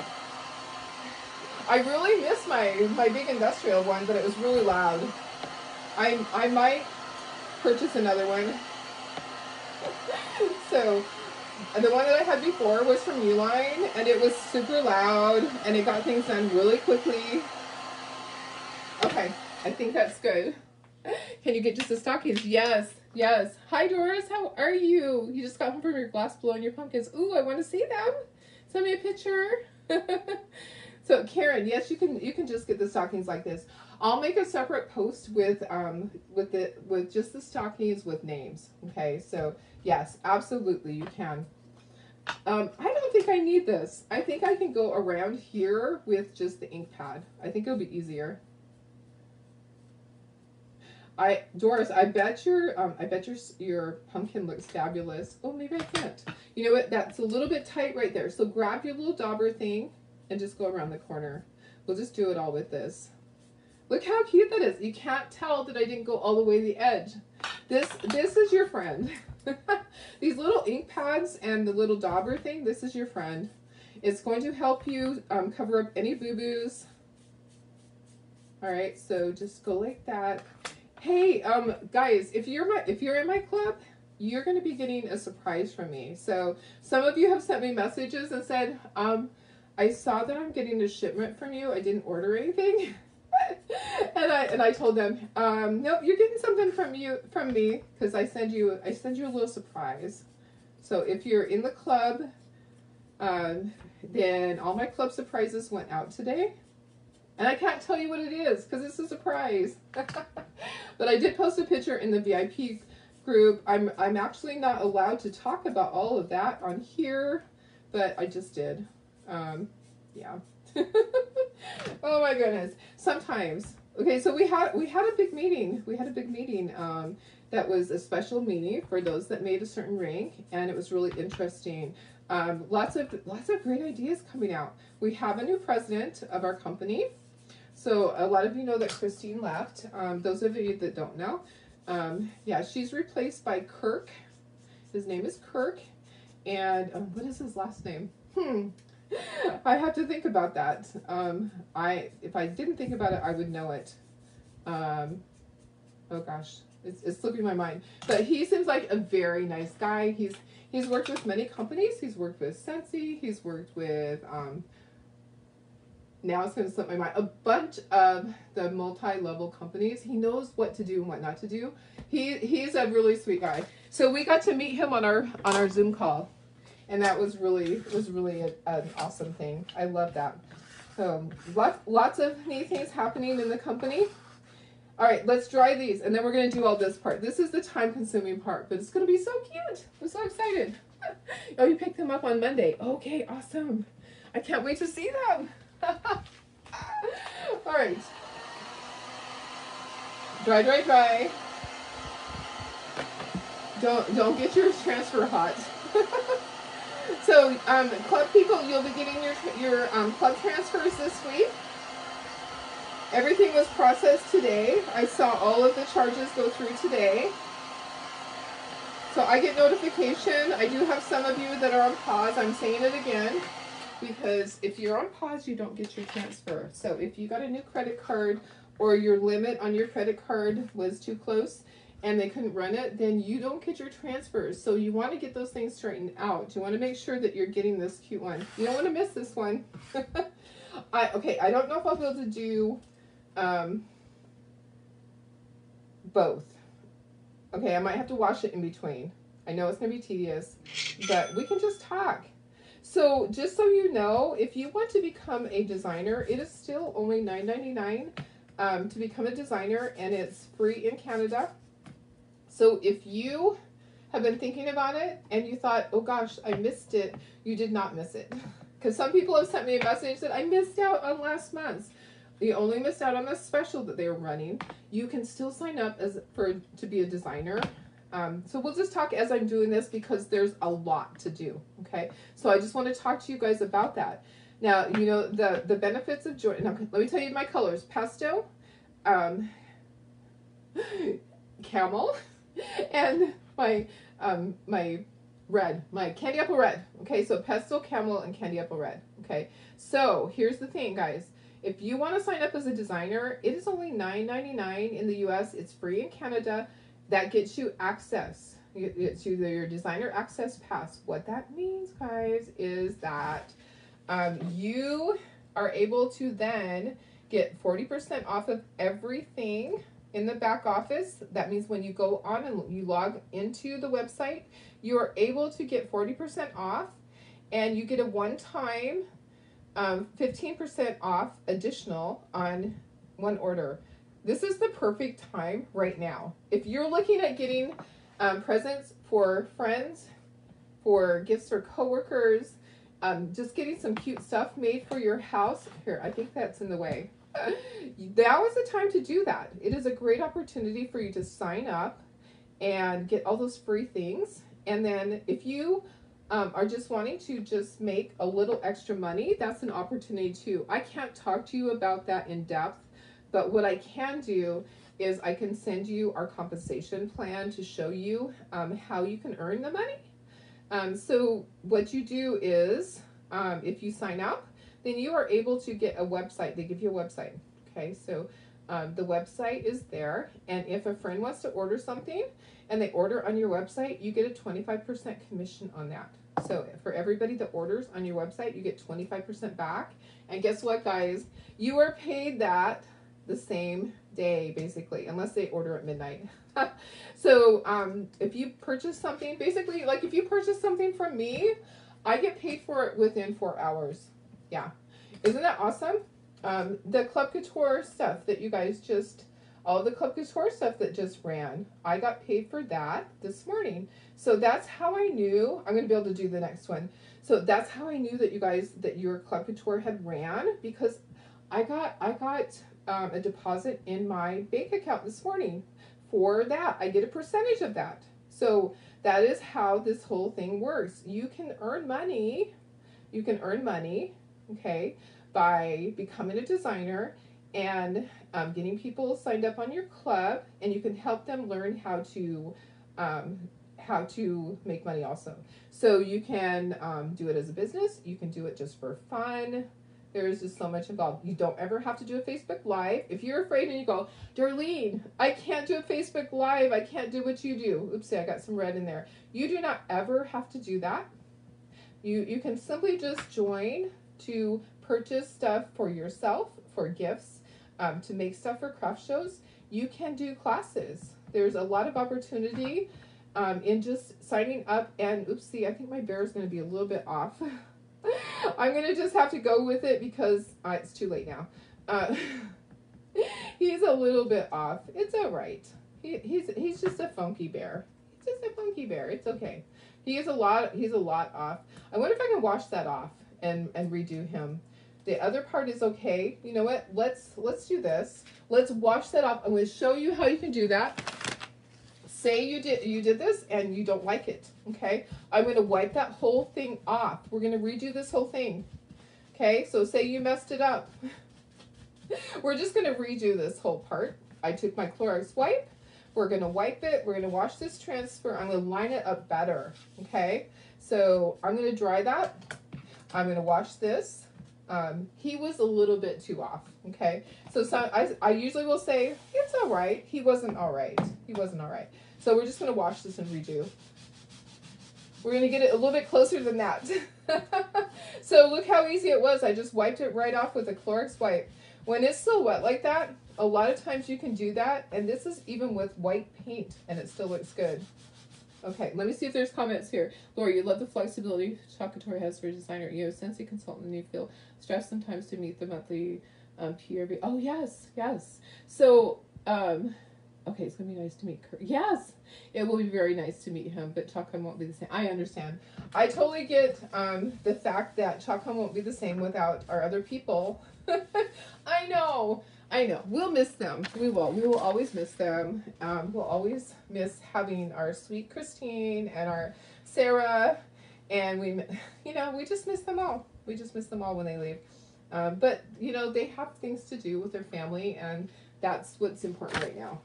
I really miss my big industrial one, but it was really loud. I might purchase another one. So the one that I had before was from Uline, and it was super loud, and it got things done really quickly. Okay, I think that's good. Can you get just the stockings? Yes, yes. Hi, Doris. How are you? You just got home from your glass blow and your pumpkins. Ooh, I want to see them. Send me a picture. So, Karen, yes, you can just get the stockings like this. I'll make a separate post with just the stockings with names. Okay, so yes, absolutely, you can. I don't think I need this. I think I can go around here with just the ink pad. I think it'll be easier. Doris, I bet your pumpkin looks fabulous. Oh, maybe I can't. You know what? That's a little bit tight right there. So grab your little dauber thing and just go around the corner. We'll just do it all with this. Look how cute that is. You can't tell that I didn't go all the way to the edge. This is your friend. These little ink pads and the little dauber thing, this is your friend. It's going to help you cover up any boo-boos. All right, so just go like that. Hey, guys, if you're in my club, you're going to be getting a surprise from me. So some of you have sent me messages and said, I saw that I'm getting a shipment from you. I didn't order anything. and I told them, nope, you're getting something from me because I send you a little surprise. So if you're in the club, then all my club surprises went out today. And I can't tell you what it is because it's a surprise. But I did post a picture in the VIP group. I'm actually not allowed to talk about all of that on here, but I just did. Yeah. Oh my goodness. Sometimes. Okay, so we had a big meeting. We had a big meeting that was a special meeting for those that made a certain rank, and it was really interesting. Lots of great ideas coming out. We have a new president of our company. So a lot of you know that Christine left. Those of you that don't know, yeah, she's replaced by Kirk. His name is Kirk. And what is his last name? I have to think about that. If I didn't think about it, I would know it. Oh gosh, it's slipping my mind. But he seems like a very nice guy. He's worked with many companies. He's worked with Sensi. He's worked with now it's going to slip my mind, a bunch of the multi-level companies. He knows what to do and what not to do. He's a really sweet guy. So we got to meet him on our Zoom call, and that was really an awesome thing. I love that. So lots of neat things happening in the company. All right, let's dry these, and then we're going to do all this part. This is the time-consuming part, but it's going to be so cute. I'm so excited. Oh, you picked them up on Monday. Okay, awesome. I can't wait to see them. All right. Dry, dry, dry. Don't get yours transfer hot. So, club people, you'll be getting your club transfers this week. Everything was processed today. I saw all of the charges go through today. So I get notification. I do have some of you that are on pause. I'm saying it again because if you're on pause, you don't get your transfer. So if you got a new credit card or your limit on your credit card was too close and they couldn't run it, then you don't get your transfers. So you want to get those things straightened out. You want to make sure that you're getting this cute one. You don't want to miss this one. Okay, I don't know if I'll be able to do both. Okay, I might have to wash it in between. I know it's going to be tedious, but we can just talk. So just so you know, if you want to become a designer, it is still only $9.99 to become a designer, and it's free in Canada. So if you have been thinking about it and you thought, oh gosh, I missed it, you did not miss it. Because some people have sent me a message that I missed out on last month's. You only missed out on the special that they were running. You can still sign up to be a designer. So we'll just talk as I'm doing this because there's a lot to do. Okay, so I just want to talk to you guys about that. Now, you know the benefits of joining. Let me tell you my colors: pastel, camel, and my red, my candy apple red. Okay, so pastel, camel, and candy apple red. Okay, so here's the thing, guys. If you want to sign up as a designer, it is only $9.99 in the US. It's free in Canada. That gets you access. It gets you your designer access pass. What that means, guys, is that you are able to then get 40% off of everything in the back office. That means when you go on and you log into the website, you are able to get 40% off, and you get a one-time 15% off additional on one order. This is the perfect time right now. If you're looking at getting presents for friends, for gifts for coworkers, just getting some cute stuff made for your house. Here, I think that's in the way. Now is the time to do that. It is a great opportunity for you to sign up and get all those free things. And then if you are just wanting to just make a little extra money, that's an opportunity too. I can't talk to you about that in depth, but what I can do is I can send you our compensation plan to show you how you can earn the money. So what you do is, if you sign up, then you are able to get a website. They give you a website. Okay, so the website is there, and if a friend wants to order something and they order on your website, you get a 25% commission on that. So for everybody that orders on your website, you get 25% back. And guess what, guys? You are paid that the same day, basically, unless they order at midnight. So if you purchase something, basically, like if you purchase something from me, I get paid for it within 4 hours. Yeah. Isn't that awesome? The Club Couture stuff that you guys just, all the Club Couture stuff that just ran, I got paid for that this morning. So that's how I knew, I'm going to be able to do the next one. So that's how I knew that you guys, that your Club Couture had ran, because I got a deposit in my bank account this morning for that. I get a percentage of that. So that is how this whole thing works. You can earn money. You can earn money, okay, by becoming a designer and getting people signed up on your club, and you can help them learn how to make money also. So you can do it as a business. You can do it just for fun. There is just so much involved. You don't ever have to do a Facebook Live. If you're afraid and you go, Darlene, I can't do a Facebook Live. I can't do what you do. Oopsie, I got some red in there. You do not ever have to do that. You can simply just join to purchase stuff for yourself, for gifts, to make stuff for craft shows. You can do classes. There's a lot of opportunity in just signing up. And oopsie, I think my bear is going to be a little bit off. I'm going to just have to go with it because it's too late now. He's a little bit off. It's all right. He's just a funky bear. He's just a funky bear. It's okay. He's a lot off. I wonder if I can wash that off and redo him. The other part is okay. You know what? Let's do this. Let's wash that off. I'm going to show you how you can do that. say you did this and you don't like it, okay? I'm going to wipe that whole thing off. We're going to redo this whole thing, okay? So say you messed it up. We're just going to redo this whole part. I took my Clorox wipe. We're going to wipe it. We're going to wash this transfer. I'm going to line it up better, okay? So I'm going to dry that. I'm going to wash this. He was a little bit too off, okay? So I usually will say, it's all right. He wasn't all right. He wasn't all right. So we're just going to wash this and redo. We're going to get it a little bit closer than that. So look how easy it was. I just wiped it right off with a Clorox wipe. When it's still wet like that, a lot of times you can do that. And this is even with white paint, and it still looks good. Okay, let me see if there's comments here. Laura, you love the flexibility Chocator has for a designer. You have a Scentsy consultant and you feel stressed sometimes to meet the monthly PRV. Oh, yes, yes. So, okay, it's going to be nice to meet Kurt. Yes, it will be very nice to meet him, but ChocCon won't be the same. I understand. I totally get the fact that ChocCon won't be the same without our other people. I know. I know. We'll miss them. We will. We will always miss them. We'll always miss having our sweet Christine and our Sarah. And we just miss them all. We just miss them all when they leave. But, they have things to do with their family, and that's what's important right now.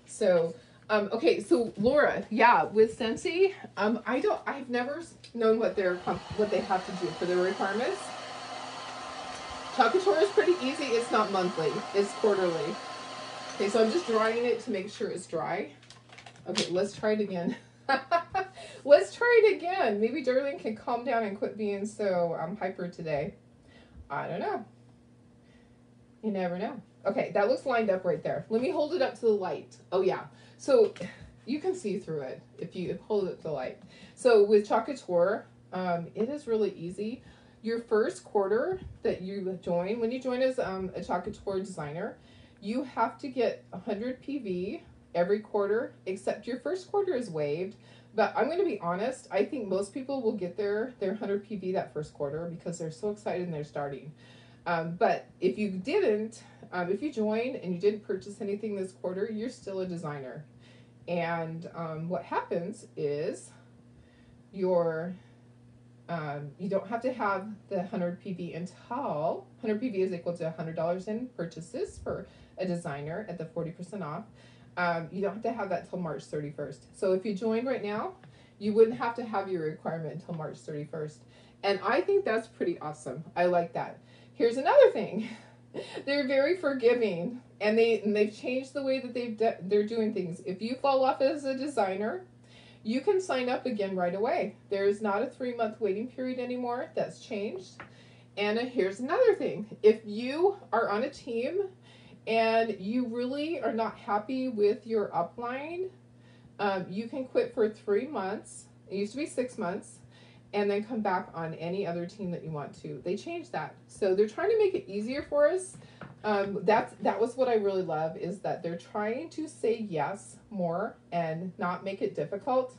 So, okay. So Laura, yeah, with Scentsy, I've never known what they have to do for their requirements. Chocator is pretty easy. It's not monthly. It's quarterly. Okay, so I'm just drying it to make sure it's dry. Okay, let's try it again. Let's try it again. Maybe Darlene can calm down and quit being so hyper today. I don't know. You never know. Okay, that looks lined up right there. Let me hold it up to the light. Oh, yeah. So you can see through it if you hold it to the light. So with Chocator, it is really easy. Your first quarter that you join, when you join as a Chocator designer, you have to get 100 PV every quarter, except your first quarter is waived. But I'm going to be honest, I think most people will get their 100 PV that first quarter because they're so excited and they're starting. But if you didn't, if you joined and you didn't purchase anything this quarter, you're still a designer. And what happens is you don't have to have the 100 PV until 100 PV is equal to $100 in purchases for a designer at the 40% off. You don't have to have that till March 31st. So if you join right now, you wouldn't have to have your requirement until March 31st. And I think that's pretty awesome. I like that. Here's another thing. They're very forgiving, and they've changed the way that they're doing things. If you fall off as a designer, you can sign up again right away. There's not a 3-month waiting period anymore. That's changed. And here's another thing. If you are on a team and you really are not happy with your upline, you can quit for 3 months. It used to be 6 months. And then come back on any other team that you want to. They changed that. So they're trying to make it easier for us. That was what I really love, is that they're trying to say yes more and not make it difficult.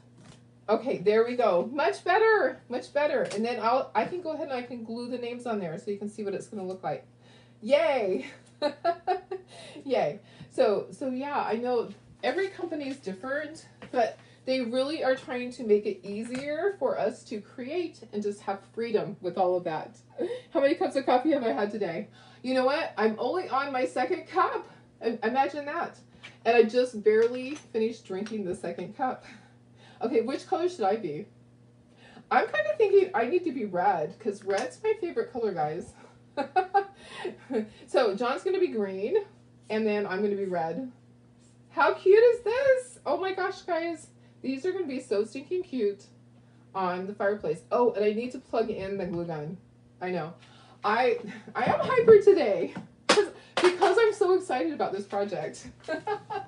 Okay, there we go. Much better, much better. And then I can go ahead and I can glue the names on there so you can see what it's going to look like. Yay! Yay. So yeah, I know every company is different, but they really are trying to make it easier for us to create and just have freedom with all of that. How many cups of coffee have I had today? You know what? I'm only on my 2nd cup. Imagine that. And I just barely finished drinking the 2nd cup. Okay, which color should I be? I'm kind of thinking I need to be red, because red's my favorite color, guys. So John's going to be green, and then I'm going to be red. How cute is this? Oh my gosh, guys. These are going to be so stinking cute on the fireplace. Oh, and I need to plug in the glue gun. I know. I am hyper today because I'm so excited about this project. I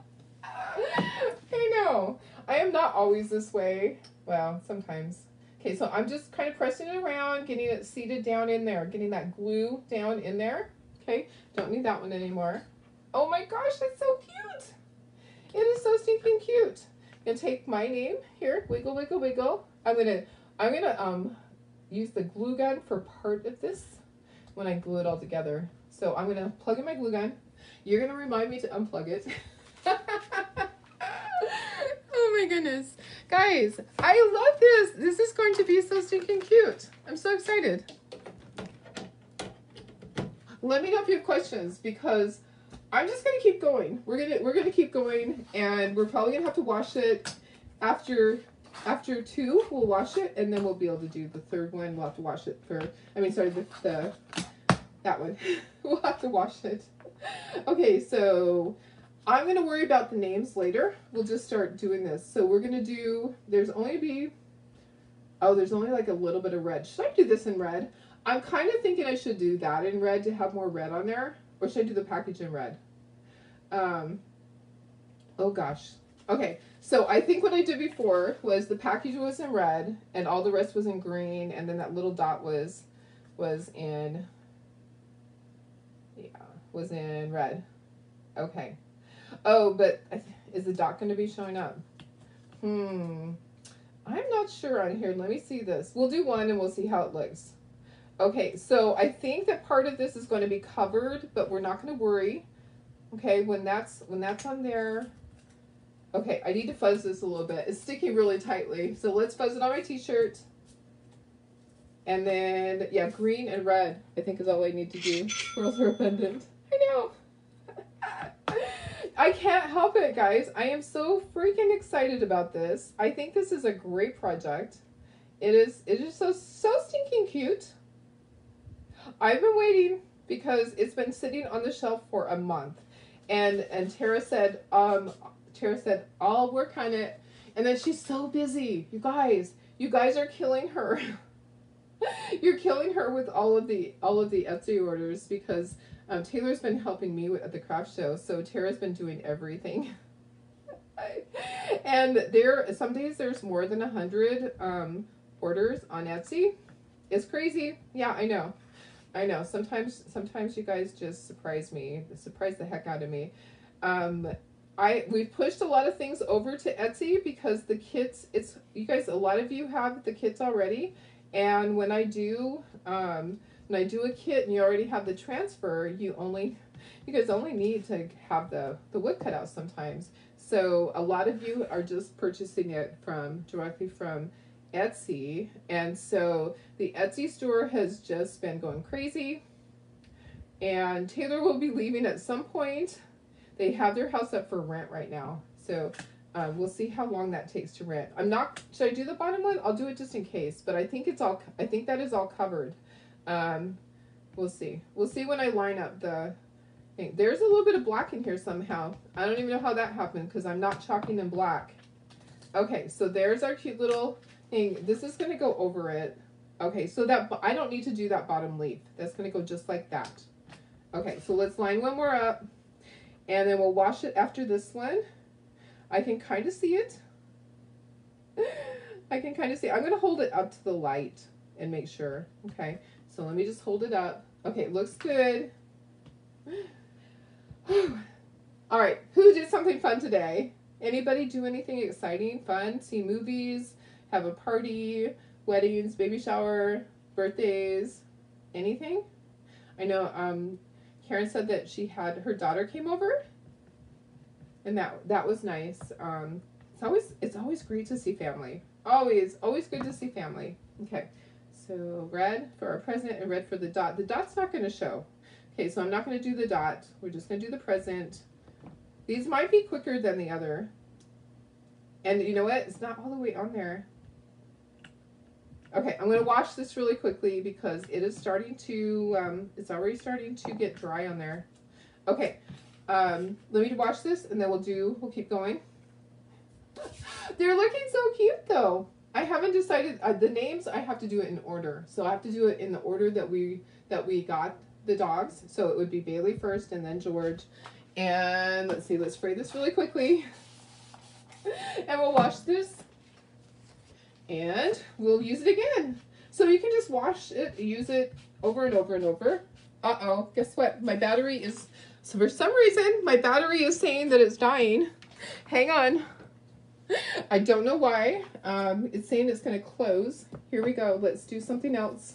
know. I am not always this way. Well, sometimes. Okay, so I'm just kind of pressing it around, getting it seated down in there, getting that glue down in there. Okay, don't need that one anymore. Oh my gosh, that's so cute. It is so stinking cute. I'm gonna take my name here, wiggle, wiggle, wiggle. I'm gonna use the glue gun for part of this when I glue it all together. So I'm gonna plug in my glue gun. You're gonna remind me to unplug it. Oh my goodness. Guys, I love this. This is going to be so stinking cute. I'm so excited. Let me know if you have questions, because I'm just gonna keep going. We're gonna keep going, and we're probably gonna have to wash it after 2. We'll wash it, and then we'll be able to do the third one. We'll have to wash it for, that one. We'll have to wash it. Okay, so I'm going to worry about the names later. We'll just start doing this. So we're going to do, there's only like a little bit of red. Should I do this in red? I'm kind of thinking I should do that in red to have more red on there. Or should I do the package in red? Oh gosh. Okay, so I think what I did before was the package was in red and all the rest was in green, and then that little dot was in red. Okay. Oh, but is the dot going to be showing up? I'm not sure on here. Let me see this. We'll do one and we'll see how it looks. Okay, so I think that part of this is going to be covered, but we're not going to worry. Okay, when that's on there. Okay, I need to fuzz this a little bit. It's sticking really tightly. So let's fuzz it on my t-shirt. And then, yeah, green and red, I think, is all I need to do. Squirrels are abundant. I know. I can't help it, guys. I am so freaking excited about this. I think this is a great project. It is so stinking cute. I've been waiting because it's been sitting on the shelf for a month. And Tara said, I'll work on it. And then she's so busy. You guys are killing her. You're killing her with all of the Etsy orders, because Taylor's been helping me at the craft show, so Tara's been doing everything. And some days there's more than 100 orders on Etsy. It's crazy. Yeah, I know. Sometimes you guys just surprise the heck out of me. We've pushed a lot of things over to Etsy because the kits, you guys, a lot of you have the kits already. And when I do a kit and you already have the transfer, you guys only need to have the wood cut out sometimes. So a lot of you are just purchasing it directly from Etsy. And so the Etsy store has just been going crazy. And Taylor will be leaving at some point. They have their house up for rent right now. So we'll see how long that takes to rent. Should I do the bottom one? I'll do it just in case, but I think that is all covered. We'll see. We'll see when I line up the thing. There's a little bit of black in here somehow. I don't even know how that happened because I'm not chalking in black. Okay, so there's our cute little thing. This is going to go over it. Okay, so I don't need to do that bottom leaf. That's going to go just like that. Okay, so let's line one more up, and then we'll wash it after this one. I can kind of see it. I'm going to hold it up to the light and make sure. Okay, so let me just hold it up. Okay, it looks good. All right, who did something fun today? Anybody do anything exciting, fun? See movies, have a party, weddings, baby shower, birthdays, anything? I know Karen said that her daughter came over. And that was nice. It's always great to see family. Always good to see family. Okay, so red for our present and red for the dot. The dot's not going to show. Okay, so I'm not going to do the dot. We're just going to do the present. These might be quicker than the other. And you know what? It's not all the way on there. Okay, I'm going to wash this really quickly because it is starting to, it's already starting to get dry on there. Okay. Let me wash this and then we'll keep going. They're looking so cute though. I haven't decided the names. I have to do it in order. So I have to do it in the order that we got the dogs. So it would be Bailey first and then George. And let's see, let's spray this really quickly. And we'll wash this. And we'll use it again. So you can just wash it, use it over and over and over. Uh-oh, guess what? My battery is... So for some reason, my battery is saying that it's dying. Hang on. I don't know why. It's saying it's going to close. Here we go. Let's do something else.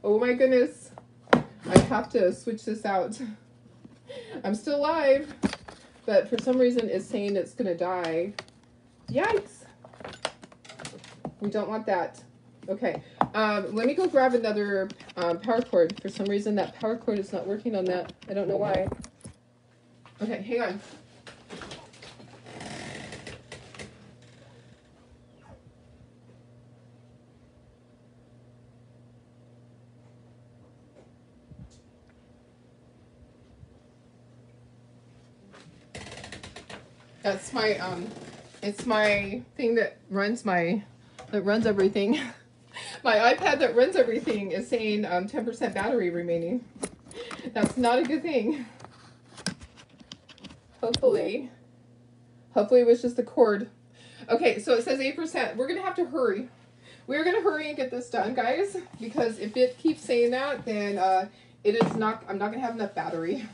Oh my goodness. I have to switch this out. I'm still live, but for some reason it's saying it's going to die. Yikes. We don't want that. Okay. Let me go grab another power cord. For some reason, that power cord is not working on that. I don't know why. Okay, hang on. That's my it's my thing that runs everything. My iPad that runs everything is saying 10% battery remaining. That's not a good thing. Hopefully it was just the cord. Okay, so it says 8%. We're gonna have to hurry. We're gonna hurry and get this done, guys, because if it keeps saying that, then it is not. I'm not gonna have enough battery.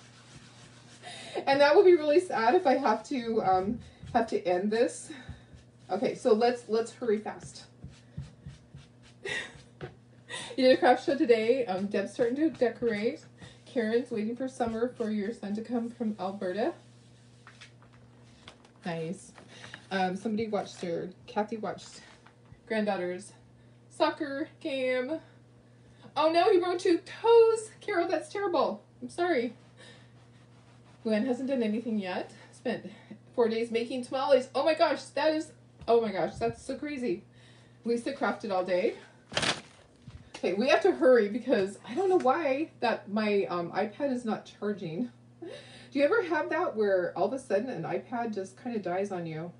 And that would be really sad if I have to end this. Okay, so let's hurry fast. You did a craft show today. Deb's starting to decorate. Karen's waiting for summer for your son to come from Alberta. Nice. Kathy watched granddaughter's soccer game. Oh no, he broke 2 toes. Carol, that's terrible. I'm sorry. Gwen hasn't done anything yet. Spent 4 days making tamales. Oh my gosh, that's so crazy. Lisa crafted all day. Okay, we have to hurry because I don't know why that my iPad is not charging. Do you ever have that where all of a sudden an iPad just kind of dies on you?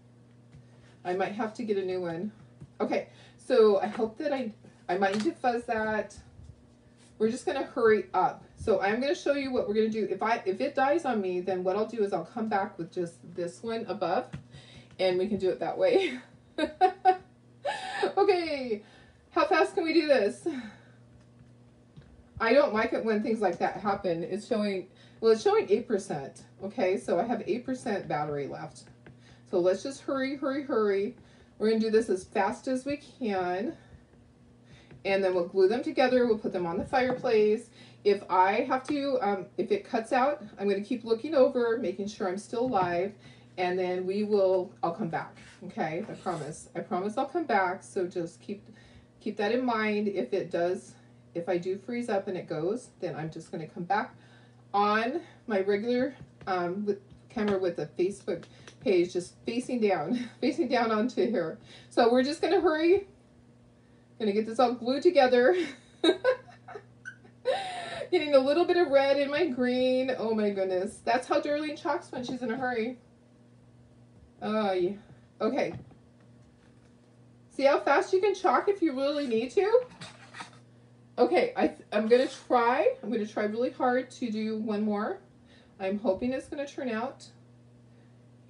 I might have to get a new one. Okay, so I hope that I might need to fuzz that. We're just gonna hurry up. So I'm gonna show you what we're gonna do. If it dies on me, then what I'll do is I'll come back with just this one above, and we can do it that way. Okay, how fast can we do this? I don't like it when things like that happen. It's showing 8%. Okay, so I have 8% battery left. So let's just hurry. We're gonna do this as fast as we can. And then we'll glue them together. We'll put them on the fireplace. If I have to, if it cuts out, I'm going to keep looking over, making sure I'm still alive. And then I'll come back. Okay, I promise. I'll come back. So just keep that in mind. If I do freeze up and it goes, then I'm just going to come back on my regular camera with the Facebook page, just facing down onto here. So we're just going to hurry. Gonna get this all glued together. Getting a little bit of red in my green. Oh my goodness. That's how Darlene chalks when she's in a hurry. Oh yeah. Okay. See how fast you can chalk if you really need to? Okay, I'm gonna try really hard to do one more. I'm hoping it's gonna turn out.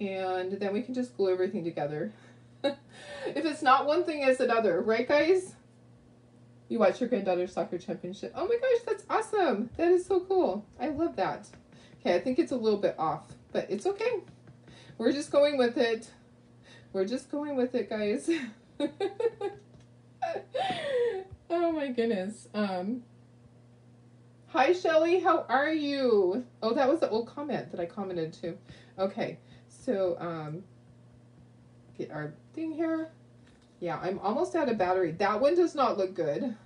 And then we can just glue everything together. If it's not one thing, it's another, right guys? You watch your granddaughter's soccer championship. Oh my gosh, that's awesome. That is so cool. I love that. Okay, I think it's a little bit off, but it's okay. We're just going with it. Guys. Oh my goodness. Hi Shelly, how are you? Oh, that was the old comment that I commented to. Okay, so get our thing here. Yeah, I'm almost out of battery. That one does not look good.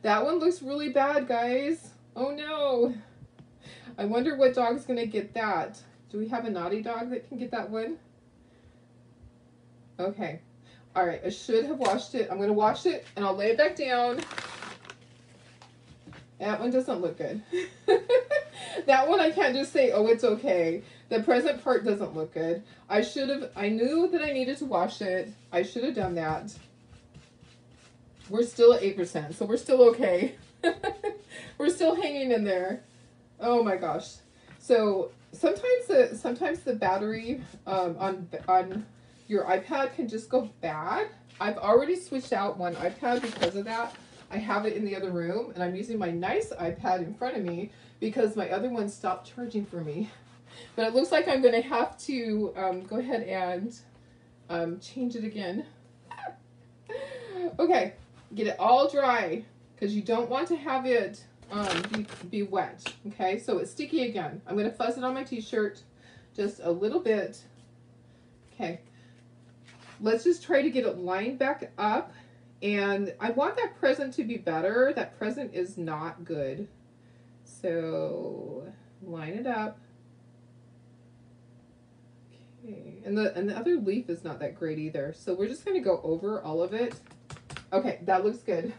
That one looks really bad, guys. Oh no. I wonder what dog's gonna get that. Do we have a naughty dog that can get that one? Okay. All right, I should have washed it. I'm gonna wash it and I'll lay it back down. That one doesn't look good. That one I can't just say, oh, it's okay. The present part doesn't look good. I knew that I needed to wash it. I should have done that. We're still at 8%, so we're still okay. We're still hanging in there. Oh my gosh. So sometimes the battery on your iPad can just go bad. I've already switched out one iPad because of that. I have it in the other room, and I'm using my nice iPad in front of me because my other one stopped charging for me. But it looks like I'm going to have to go ahead and change it again. Okay, get it all dry because you don't want to have it be wet. Okay, so it's sticky again. I'm going to fuzz it on my t-shirt just a little bit. Okay. let's just try to get it lined back up. And I want that present to be better. That present is not good. So line it up. Okay, and the other leaf is not that great either. So we're just gonna go over all of it. Okay, that looks good.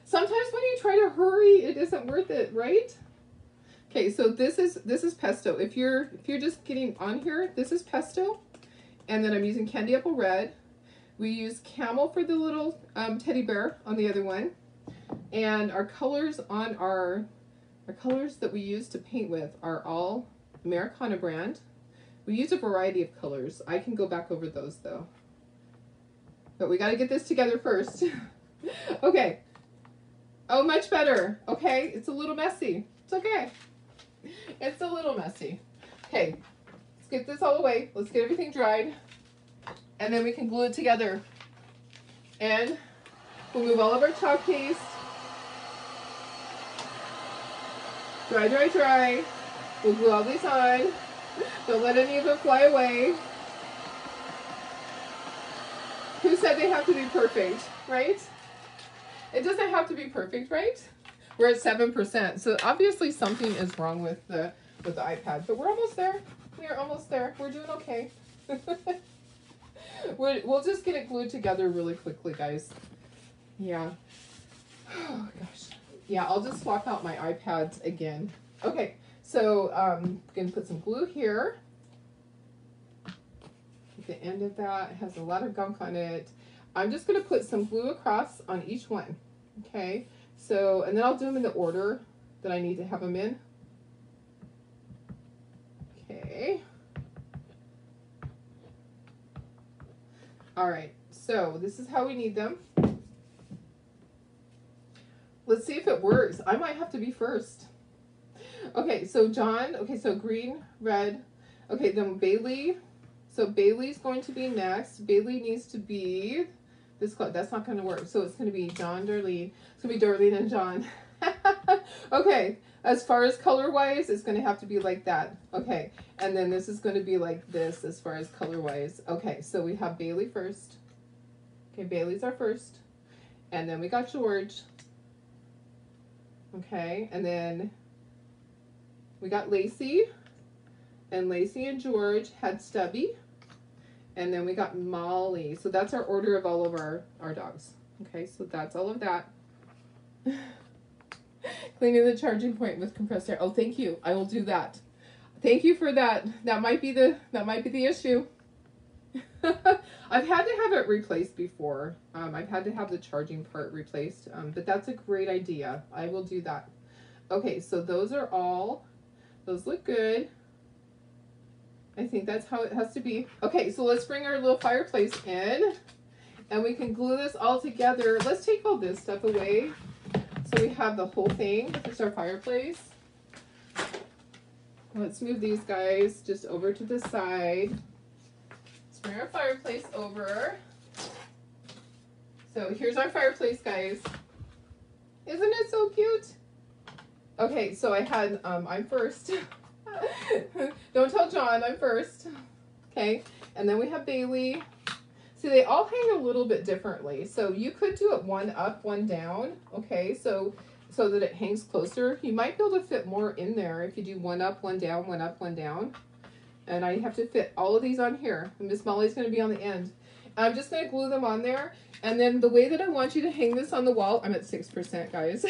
Sometimes when you try to hurry, it isn't worth it, right? Okay, so this is pesto. If you're just getting on here, this is pesto, and then I'm using candy apple red. We use camel for the little teddy bear on the other one, and our colors on our colors that we use to paint with are all Americana brand. We use a variety of colors. I can go back over those though, but we got to get this together first. Okay. Oh, much better. Okay, it's a little messy. It's okay. It's a little messy. Okay, let's get this all away. Let's get everything dried, and then we can glue it together. And we'll move all of our chalk paste. Dry, dry, dry. We'll glue all these on. Don't let any of them fly away. Who said they have to be perfect, right? It doesn't have to be perfect, right? We're at 7%, so obviously something is wrong with the iPad, but we're almost there. We are almost there. We're doing okay. We'll just get it glued together really quickly, guys. Yeah. Oh gosh. Yeah, I'll just swap out my iPads again. Okay, so I'm gonna put some glue here. At the end of that, it has a lot of gunk on it. I'm just gonna put some glue across on each one. Okay, so, and then I'll do them in the order that I need to have them in. Okay. All right, so this is how we need them. Let's see if it works. I might have to be first. Okay, so John, okay, so green, red. Okay, then Bailey. So Bailey's going to be next. Bailey needs to be this color. That's not going to work. So it's going to be John, Darlene. It's going to be Darlene and John. Okay, as far as color-wise, it's going to have to be like that. Okay, and then this is going to be like this as far as color-wise. Okay, so we have Bailey first. Okay, Bailey's our first. And then we got George. Okay, and then we got Lacey. And Lacey and George had Stubby. And then we got Molly. So that's our order of all of our dogs. Okay, so that's all of that. Cleaning the charging point with compressed air. Oh, thank you. I will do that. Thank you for that. That might be the issue. I've had to have it replaced before. I've had to have the charging part replaced. But that's a great idea. I will do that. Okay, so those are all. Those look good. I think that's how it has to be. Okay, so let's bring our little fireplace in, and we can glue this all together. Let's take all this stuff away so we have the whole thing. This is our fireplace. Let's move these guys just over to the side. Let's bring our fireplace over. So here's our fireplace, guys. Isn't it so cute? Okay, so I had, I'm first. Don't tell John, I'm first. Okay, and then we have Bailey. See, they all hang a little bit differently. So you could do it one up, one down. Okay, so that it hangs closer. You might be able to fit more in there if you do one up, one down, one up, one down. And I have to fit all of these on here. And Miss Molly's going to be on the end. I'm just going to glue them on there. And then the way that I want you to hang this on the wall, I'm at 6%, guys.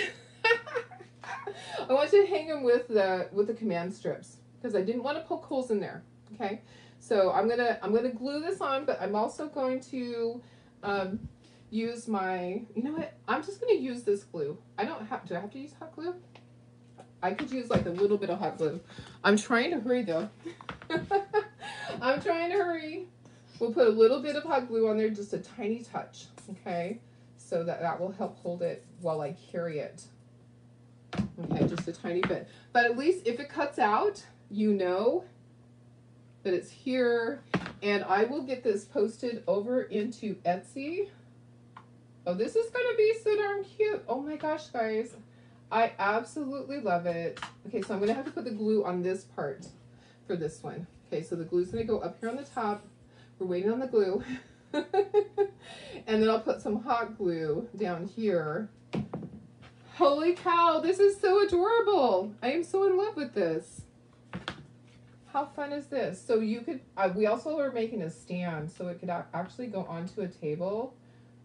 I want you to hang them with the command strips because I didn't want to poke holes in there. Okay, so I'm gonna glue this on, but I'm also going to use my. You know what? I'm just gonna use this glue. I don't have. Do I have to use hot glue? I could use like a little bit of hot glue. I'm trying to hurry though. I'm trying to hurry. We'll put a little bit of hot glue on there, just a tiny touch. Okay, so that will help hold it while I carry it. Okay, just a tiny bit. But at least if it cuts out, you know that it's here. And I will get this posted over into Etsy. Oh, this is going to be so darn cute. Oh my gosh, guys. I absolutely love it. Okay, so I'm going to have to put the glue on this part for this one. Okay, so the glue's going to go up here on the top. We're waiting on the glue. And then I'll put some hot glue down here. Holy cow, this is so adorable. I am so in love with this. How fun is this? So you could, we also are making a stand so it could actually go onto a table.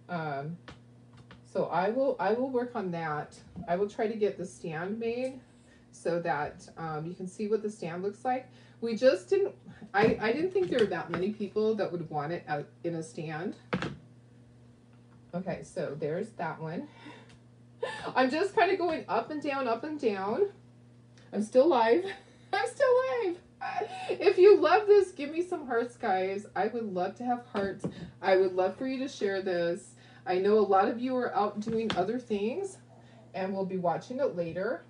So I will work on that. I will try to get the stand made so that you can see what the stand looks like. We just didn't, I didn't think there were that many people that would want it out in a stand. Okay, so there's that one. I'm just kind of going up and down, up and down. I'm still live. I'm still live. If you love this, give me some hearts, guys. I would love to have hearts. I would love for you to share this. I know a lot of you are out doing other things and will be watching it later.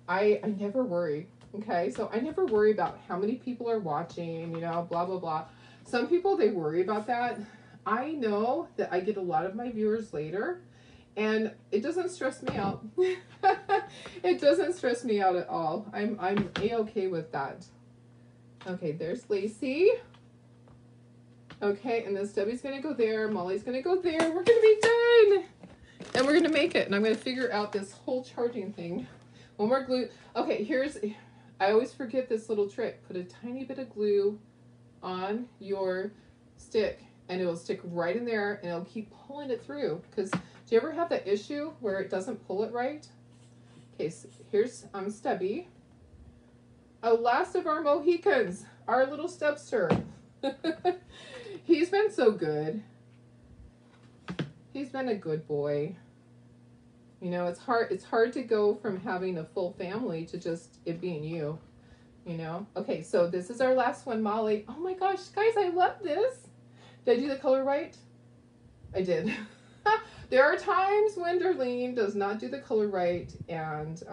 I never worry, okay? So I never worry about how many people are watching, you know, blah, blah, blah. Some people, they worry about that. I know that I get a lot of my viewers later, and it doesn't stress me out. It doesn't stress me out at all. I'm a-okay with that. Okay, there's Lacey. Okay, and then Stubby's gonna go there. Molly's gonna go there. We're gonna be done, and we're gonna make it. And I'm gonna figure out this whole charging thing. One more glue. Okay, I always forget this little trick. Put a tiny bit of glue on your stick, and it will stick right in there, and it'll keep pulling it through. Because do you ever have that issue where it doesn't pull it right? Okay, so here's Stubby. Oh, last of our Mohicans, our little Stubster. He's been so good. He's been a good boy. You know, it's hard to go from having a full family to just it being you, you know? Okay, so this is our last one, Molly. Oh my gosh, guys, I love this. Did I do the color right? I did. There are times when Darlene does not do the color right and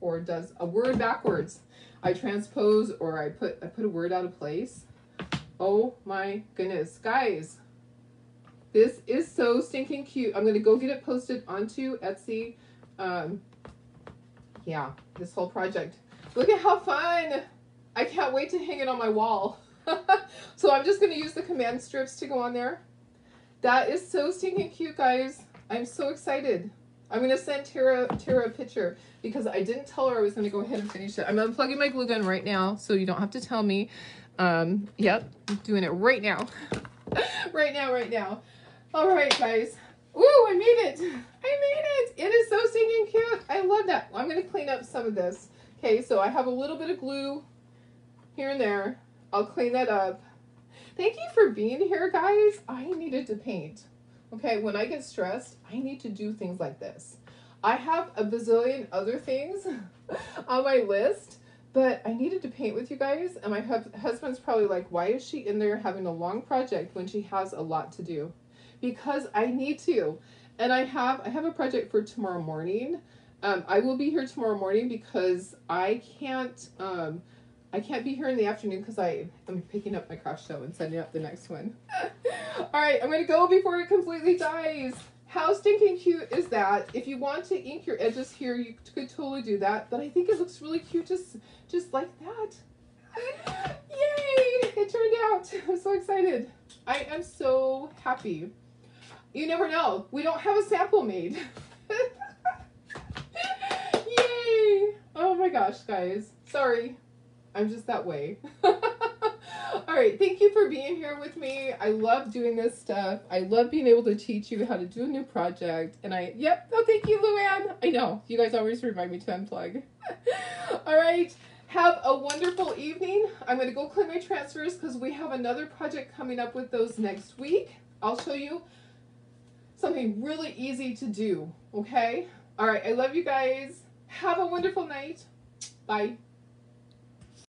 or does a word backwards. I transpose or I put a word out of place. Oh my goodness, guys. This is so stinking cute. I'm going to go get it posted onto Etsy. Yeah, this whole project. Look at how fun. I can't wait to hang it on my wall. So I'm just going to use the command strips to go on there. That is so stinking cute, guys. I'm so excited. I'm going to send Tara a picture because I didn't tell her I was going to go ahead and finish it. I'm unplugging my glue gun right now, so you don't have to tell me. Yep, I'm doing it right now. Right now. All right, guys. Ooh, I made it. It is so stinking cute. I love that. I'm going to clean up some of this. Okay, so I have a little bit of glue here and there. I'll clean that up. Thank you for being here, guys. I needed to paint. Okay, when I get stressed, I need to do things like this. I have a bazillion other things on my list, but I needed to paint with you guys, and my husband's probably like, why is she in there having a long project when she has a lot to do? Because I need to. And I have a project for tomorrow morning. I will be here tomorrow morning because I can't be here in the afternoon because I'm picking up my craft show and setting up the next one. All right, I'm going to go before it completely dies. How stinking cute is that? If you want to ink your edges here, you could totally do that. But I think it looks really cute just like that. Yay! It turned out. I'm so excited. I am so happy. You never know. We don't have a sample made. Yay! Oh my gosh, guys. Sorry. I'm just that way. All right, thank you for being here with me. I love doing this stuff. I love being able to teach you how to do a new project. And oh, thank you, Luann. I know, you guys always remind me to unplug. All right, have a wonderful evening. I'm going to go clean my transfers because we have another project coming up with those next week. I'll show you something really easy to do, okay? All right, I love you guys. Have a wonderful night. Bye.